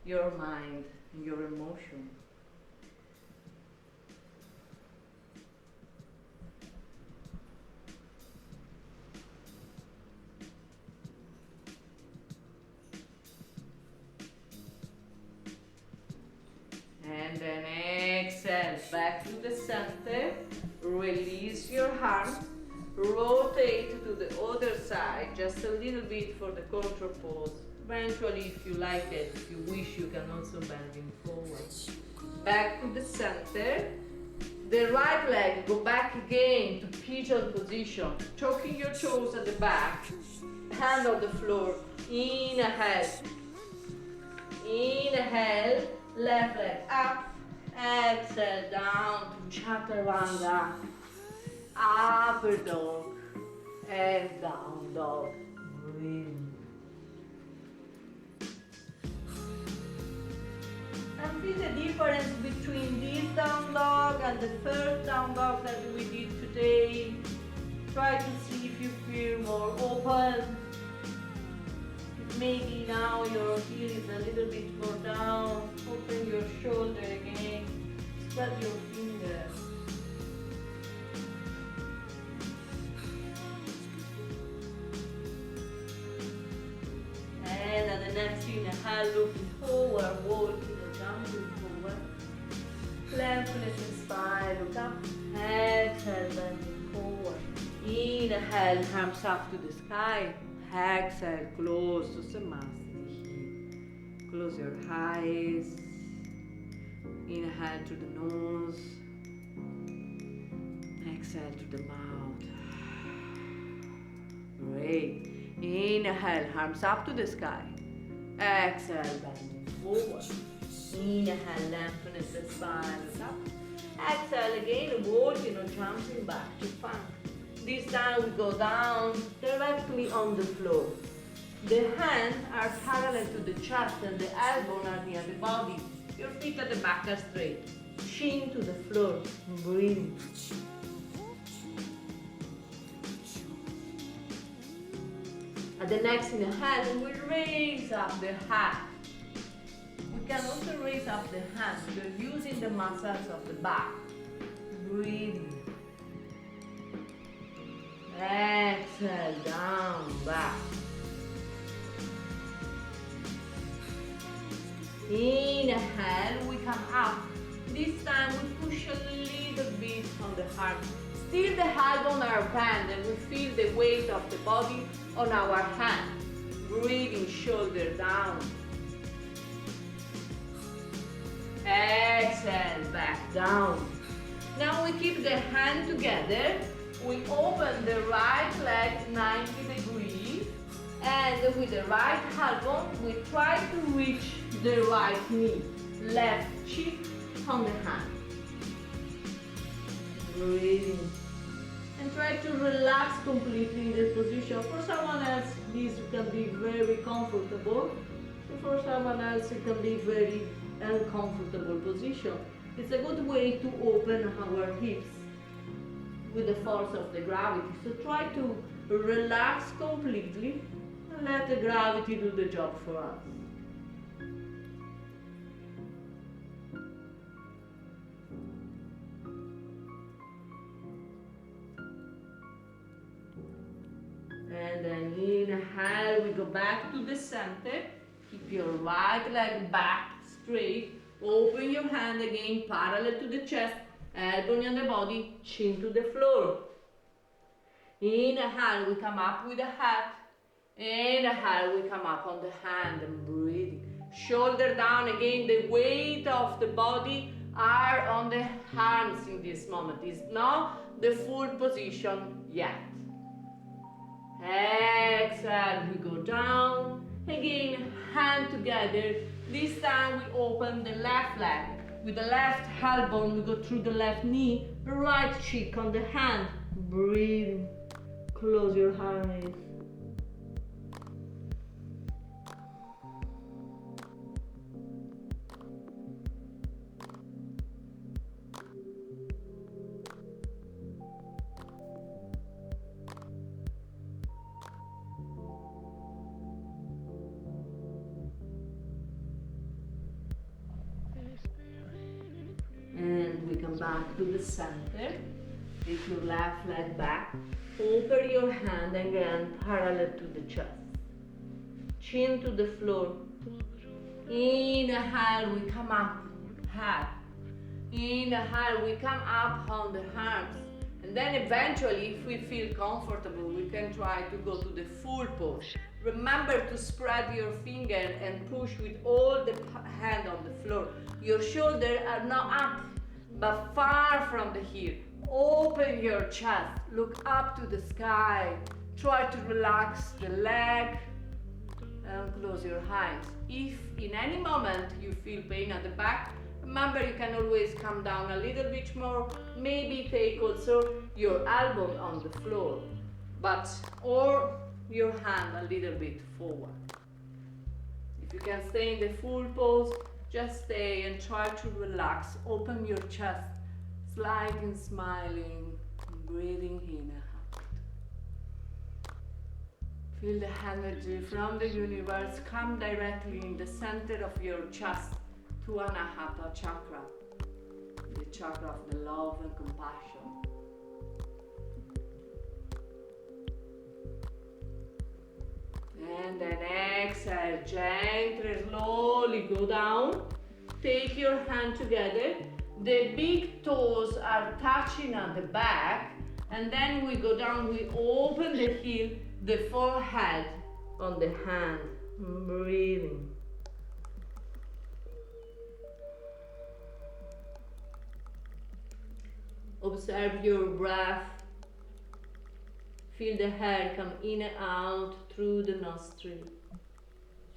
S1: your mind, and your emotion. And then exhale, back to the center. Release your arms, rotate to the other side, just a little bit for the control pose. Eventually, if you like it, if you wish, you can also bend it forward. Back to the center. The right leg, go back again to pigeon position, choking your toes at the back, hand on the floor. Inhale, inhale, left leg up. Exhale down to chaturanga, upper dog, and down dog. Breathe. And feel the difference between this down dog and the first down dog that we did today. Try to see if you feel more open. Maybe now your heel is a little bit more down. Open your shoulder again. Spread your fingers.
S2: inhale, looking forward, walking or jumping forward. Lengthness in spine, look up. Exhale, bending forward. Inhale, arms up to the sky. Exhale, close to Samasthiti. Close your eyes. Inhale to the nose. Exhale to the mouth. Great. Inhale, arms up to the sky. Exhale, bending forward. Inhale, lengthen the spine, look up. Exhale again, walking or jumping back to plank. This time we go down directly on the floor. The hands are parallel to the chest and the elbows are near the body. Your feet at the back are straight. Chin to the floor. Breathe. At the next inhale, we raise up the head. We can also raise up the hands. We're using the muscles of the back. Breathe. Exhale, down, back. Inhale, we come up. This time we push a little bit on the heart. Still the head on our band and we feel the weight of the body on our hand. Breathing, shoulder down. Exhale, back down. Now we keep the hand together. We open the right leg 90 degrees and with the right elbow we try to reach the right knee. Left cheek on the hand. Breathing. And try to relax completely in this position. For someone else this can be very comfortable. For someone else it can be very uncomfortable position. It's a good way to open our hips with the force of the gravity. So try to relax completely and let the gravity do the job for us. And then inhale, we go back to the center. Keep your right leg back straight. Open your hand again, parallel to the chest. Elbow on the body, chin to the floor. Inhale, we come up with the head. Inhale, we come up on the hand and breathing. Shoulder down again, the weight of the body are on the arms in this moment. It's not the full position yet. Exhale, we go down. Again, hand together. This time we open the left leg. With the left elbow, we go through the left knee, right cheek on the hand. Breathe. Close your eyes. And we come back to the center. Take your left leg back. Open your hand again parallel to the chest. Chin to the floor. Inhale, we come up. Head. Inhale, we come up on the arms. And then eventually, if we feel comfortable, we can try to go to the full push. Remember to spread your finger and push with all the hand on the floor. Your shoulders are not up, but far from the hip. Open your chest, look up to the sky. Try to relax the leg and close your eyes. If in any moment you feel pain at the back, remember you can always come down a little bit more. Maybe take also your elbow on the floor, or your hand a little bit forward. If you can stay in the full pose, just stay and try to relax. Open your chest, sliding, smiling, breathing in and out. Feel the energy from the universe come directly in the center of your chest to Anahata chakra, the chakra of the love and compassion. And then Exhale, gently, slowly go down. Take your hand together. The big toes are touching at the back. And then we go down, we open the heel, the forehead on the hand. Breathing. Observe your breath. Feel the air come in and out through the nostril.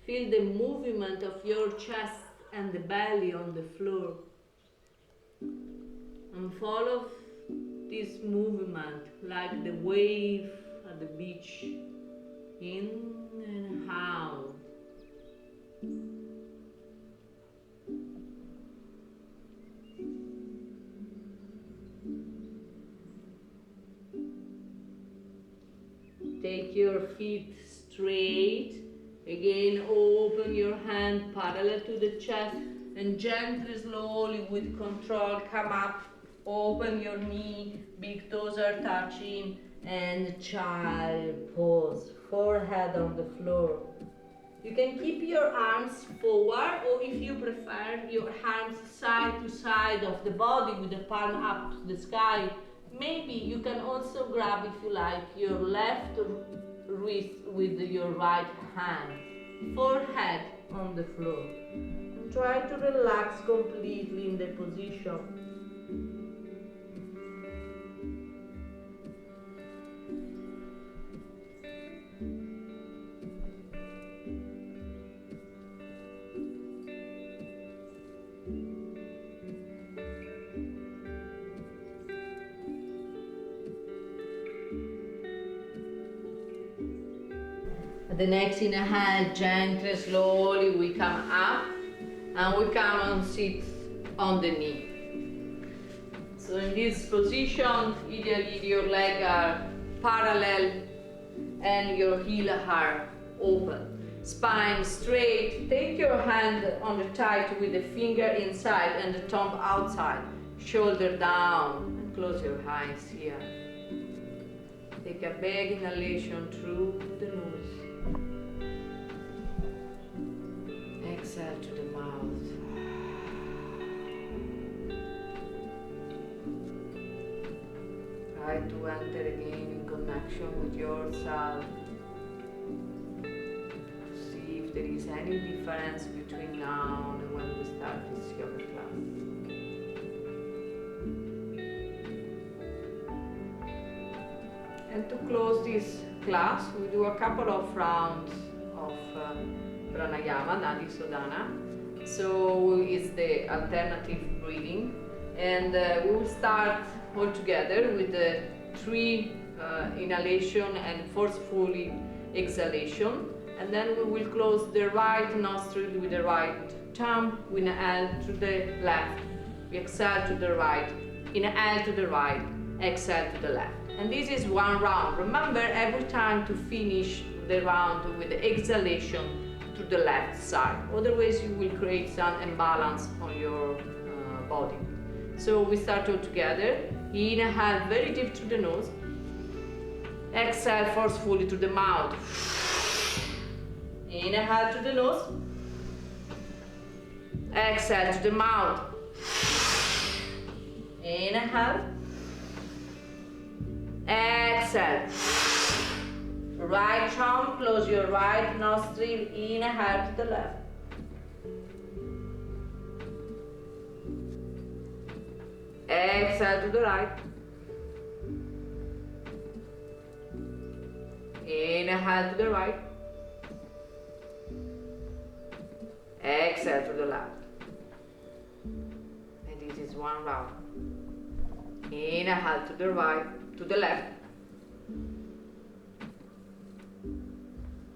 S2: Feel the movement of your chest and the belly on the floor. And follow this movement like the wave at the beach. In and out. Take your feet straight. Again, open your hand parallel to the chest and gently, slowly, with control, come up. Open your knee, big toes are touching, and child pose, forehead on the floor. You can keep your arms forward, or if you prefer, your arms side to side of the body with the palm up to the sky. Maybe you can also grab, if you like, your left wrist with your right hand. Forehead on the floor. And try to relax completely in the position. At the next inhale, gently, slowly, we come up and we come and sit on the knee. So in this position, ideally your legs are parallel and your heels are open. Spine straight. Take your hand on the thigh with the finger inside and the thumb outside. Shoulder down and close your eyes here. Take a big inhalation through the nose. Exhale to the mouth. Try to enter again in connection with yourself. See if there is any difference between now and when we start this yoga class. And to close this class, we do a couple of rounds of pranayama, nadi sodhana. So it's the alternative breathing, and we will start all together with the 3 inhalation and forcefully exhalation, and then we will close the right nostril with the right thumb. We inhale to the left, we exhale to the right, inhale to the right, exhale to the left. And this is 1 round. Remember, every time to finish the round with the exhalation to the left side. Otherwise, you will create some imbalance on your body. So we start all together. Inhale very deep through the nose. Exhale forcefully to the mouth. Inhale to the nose. Exhale to the mouth. Inhale. Exhale. Right thumb, close your right nostril, inhale to the left. Exhale to the right. Inhale to the right. Exhale to the left. And this is 1 round. Inhale to the right, to the left.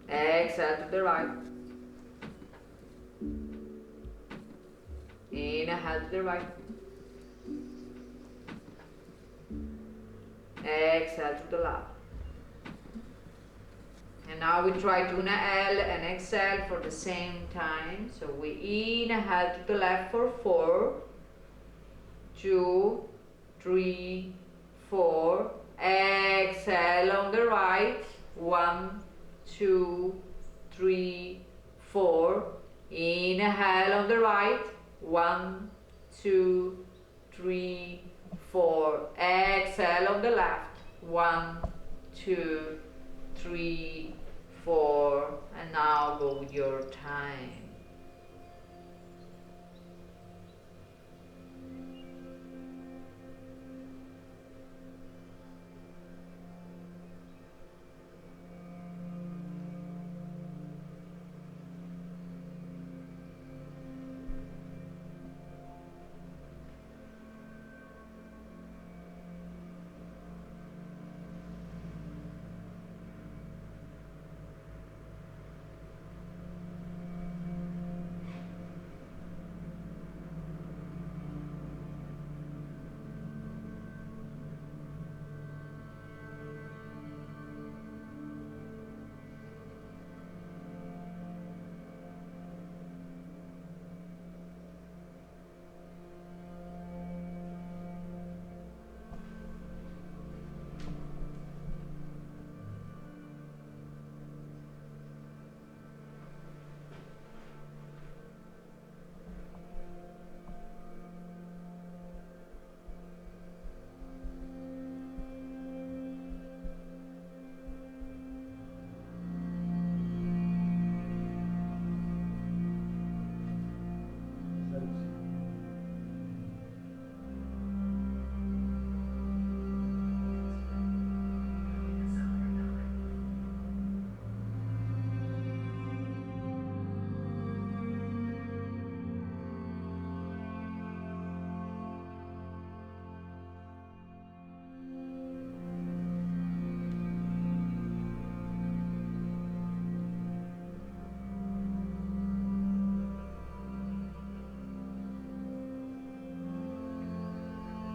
S2: Exhale to the right. Inhale to the right. Exhale to the left. And now we try to inhale and exhale for the same time. So we inhale to the left for 4, 2, 3, 4. Exhale on the right. 1, 2, 3,
S1: 4. Inhale on the right. 1, 2, 3, 4. Exhale on the left. 1, 2, 3, 4. And now go with your time.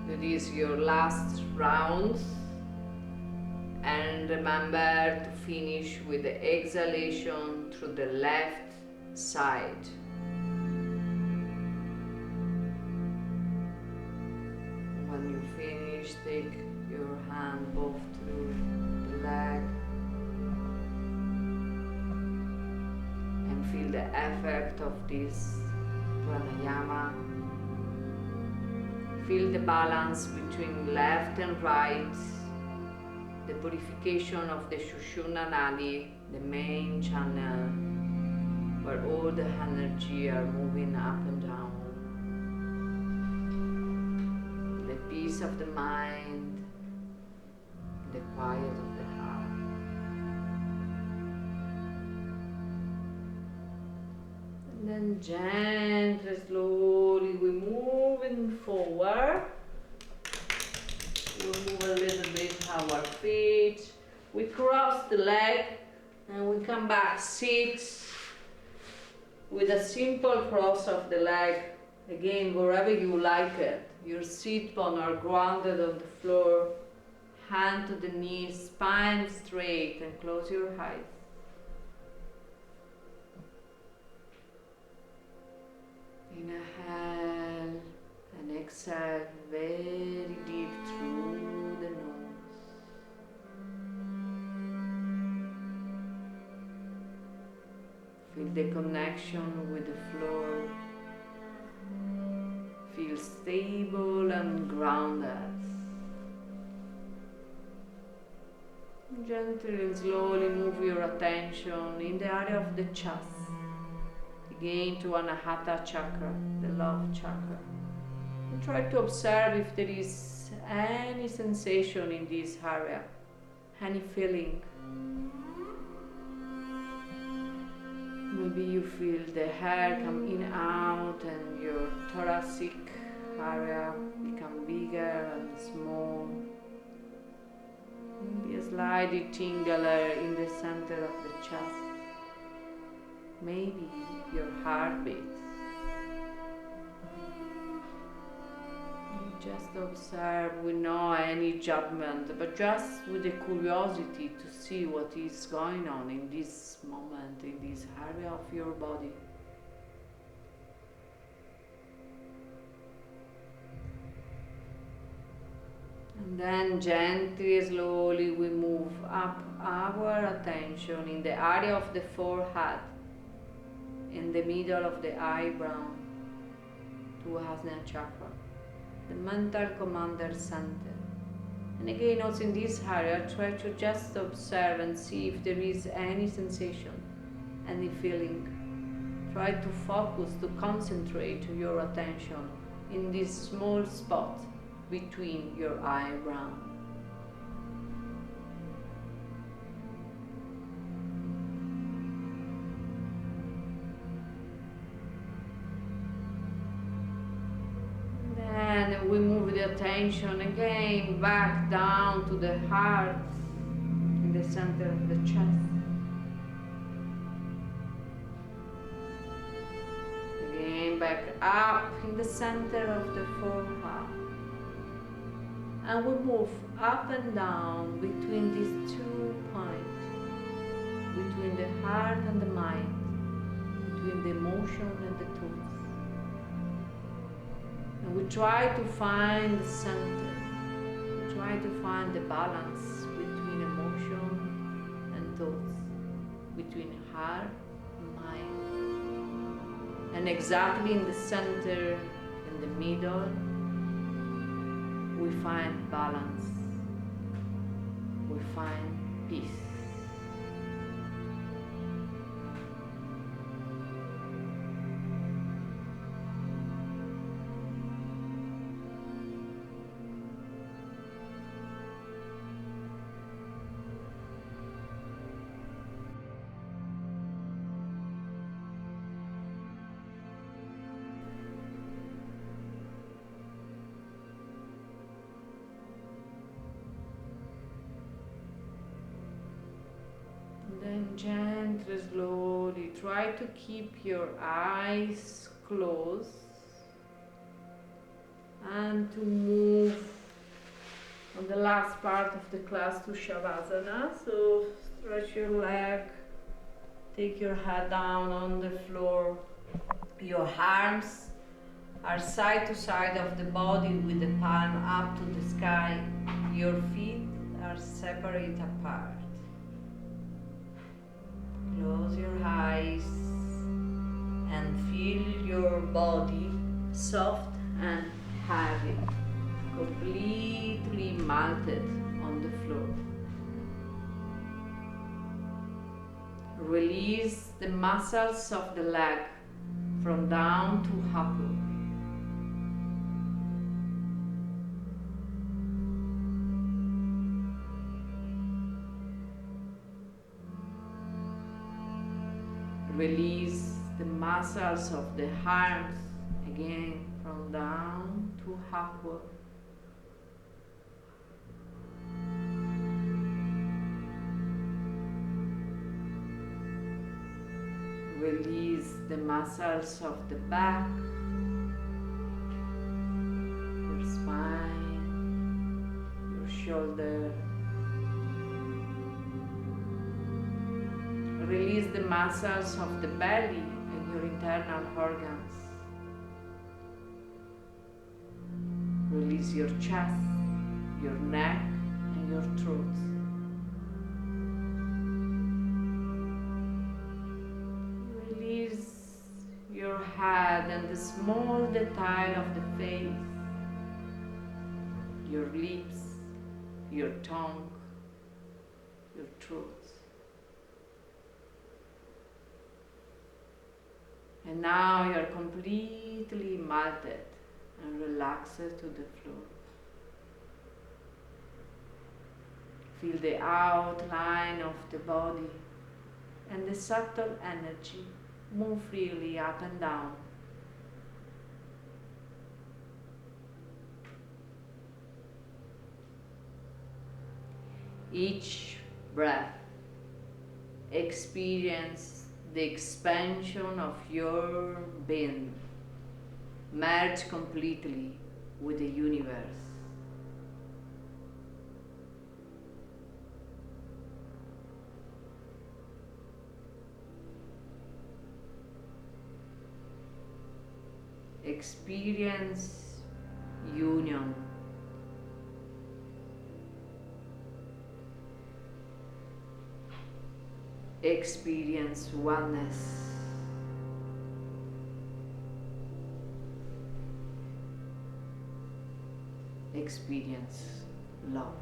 S1: It is your last round, and remember to finish with the exhalation through the left side. When you finish, take your hand both through the leg and feel the effect of this pranayama. Feel the balance between left and right, the purification of the Shushumna Nadi, the main channel, where all the energy are moving up and down. The peace of the mind, the quiet of the heart. And then gently, slowly, we moving forward. We'll move a little bit our feet. We cross the leg and we come back, sit with a simple cross of the leg. Again, wherever you like it. Your sit bone are grounded on the floor, hand to the knees, spine straight, and close your eyes. Inhale and exhale very deep through the nose. Feel the connection with the floor. Feel stable and grounded. Gently and slowly move your attention in the area of the chest. Again to Anahata chakra, the love chakra. And try to observe if there is any sensation in this area, any feeling. Maybe you feel the hair come in and out and your thoracic area become bigger and small. Maybe a slight tingle in the center of the chest. Maybe your heartbeat. You just observe with no any judgment, but just with the curiosity to see what is going on in this moment, in this area of your body. And then gently, slowly we move up our attention in the area of the forehead. in the middle of the eyebrow to Ajna chakra, the mental commander center. And again, also in this area, try to just observe and see if there is any sensation, any feeling. Try to focus, to concentrate your attention in this small spot between your eyebrows. Then we move the attention again back down to the heart, in the center of the chest. Again back up in the center of the forehead. And we move up and down between these 2 points, between the heart and the mind, between the emotion and the thoughts. And we try to find the center, we try to find the balance between emotion and thoughts, between heart and mind. And exactly in the center, in the middle, we find balance, we find peace. Then gently, slowly, try to keep your eyes closed and to move on the last part of the class to Shavasana. So stretch your leg, take your head down on the floor. Your arms are side to side of the body with the palm up to the sky. Your feet are separate apart. Close your eyes and feel your body soft and heavy, completely melted on the floor. Release the muscles of the leg from down to upper. Release the muscles of the arms, again from down to upward. Release the muscles of the back, your spine, your shoulder. Release the muscles of the belly and your internal organs. Release your chest, your neck, and your throat. Release your head and the small detail of the face, your lips, your tongue, your throat. And now you are completely melted and relaxed to the floor. Feel the outline of the body and the subtle energy move freely up and down. Each breath experience the expansion of your being, merge completely with the universe. Experience union. Experience oneness. experience love.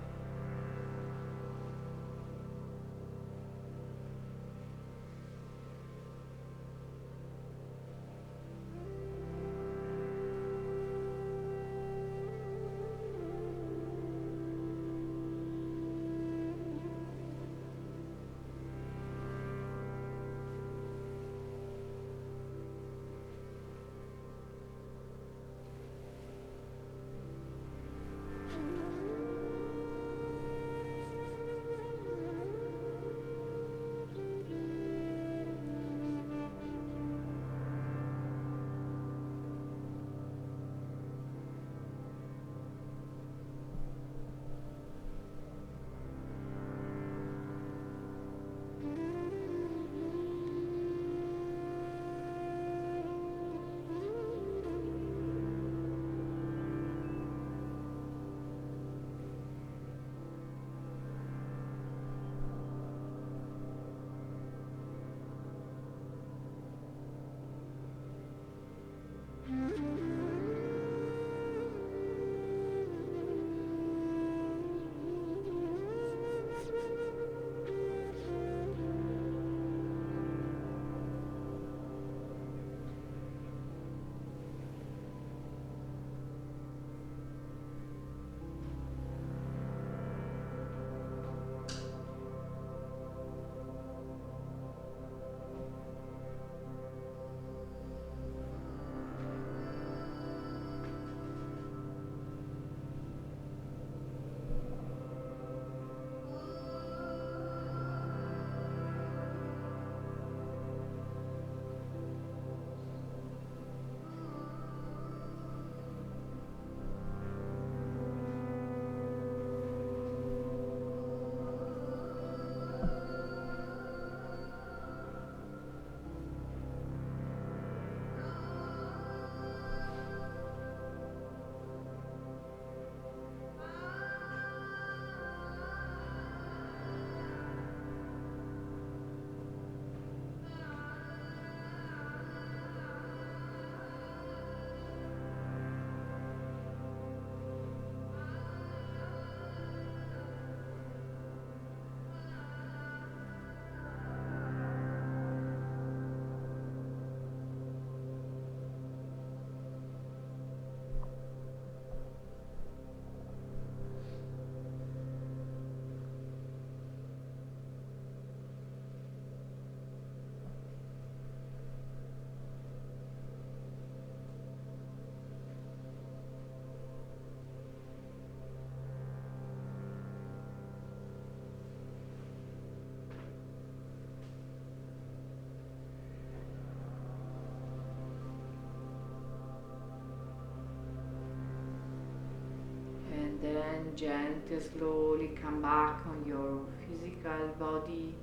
S1: Then gently, slowly come back on your physical body.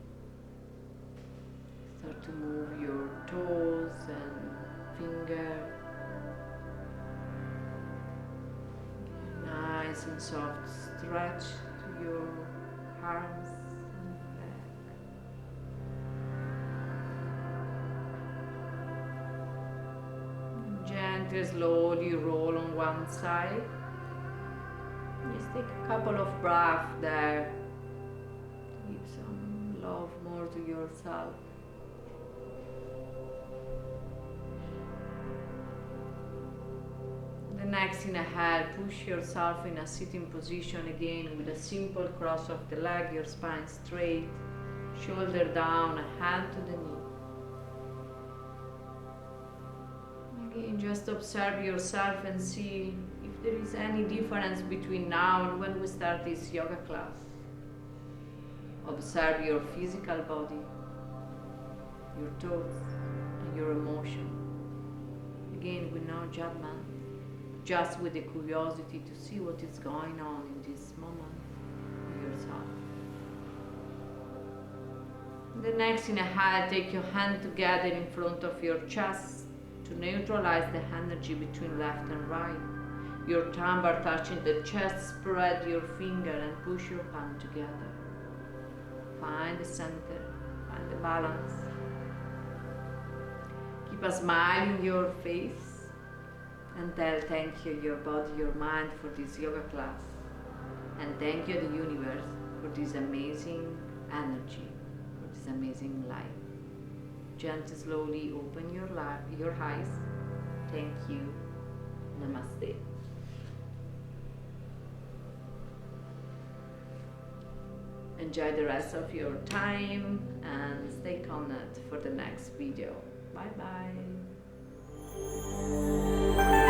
S1: Start to move your toes and fingers. Nice and soft stretch to your arms and back. Gently, slowly roll on one side. Just take a couple of breaths there. Give some love more to yourself. The next inhale, push yourself in a sitting position again with a simple cross of the leg, your spine straight, shoulder down, a hand to the knee. Again, just observe yourself and see if there is any difference between now and when we start this yoga class. Observe your physical body, your thoughts, and your emotion. Again, with no judgment, just with the curiosity to see what is going on in this moment with yourself. The next inhale, take your hand together in front of your chest to neutralize the energy between left and right. Your thumb are touching the chest, spread your finger and push your hand together. Find the center, find the balance. Keep a smile in your face And thank you your body, your mind for this yoga class. And thank you the universe for this amazing energy, for this amazing light. Gently, slowly open your eyes. Thank you. Namaste. Enjoy the rest of your time and stay connected for the next video. Bye bye.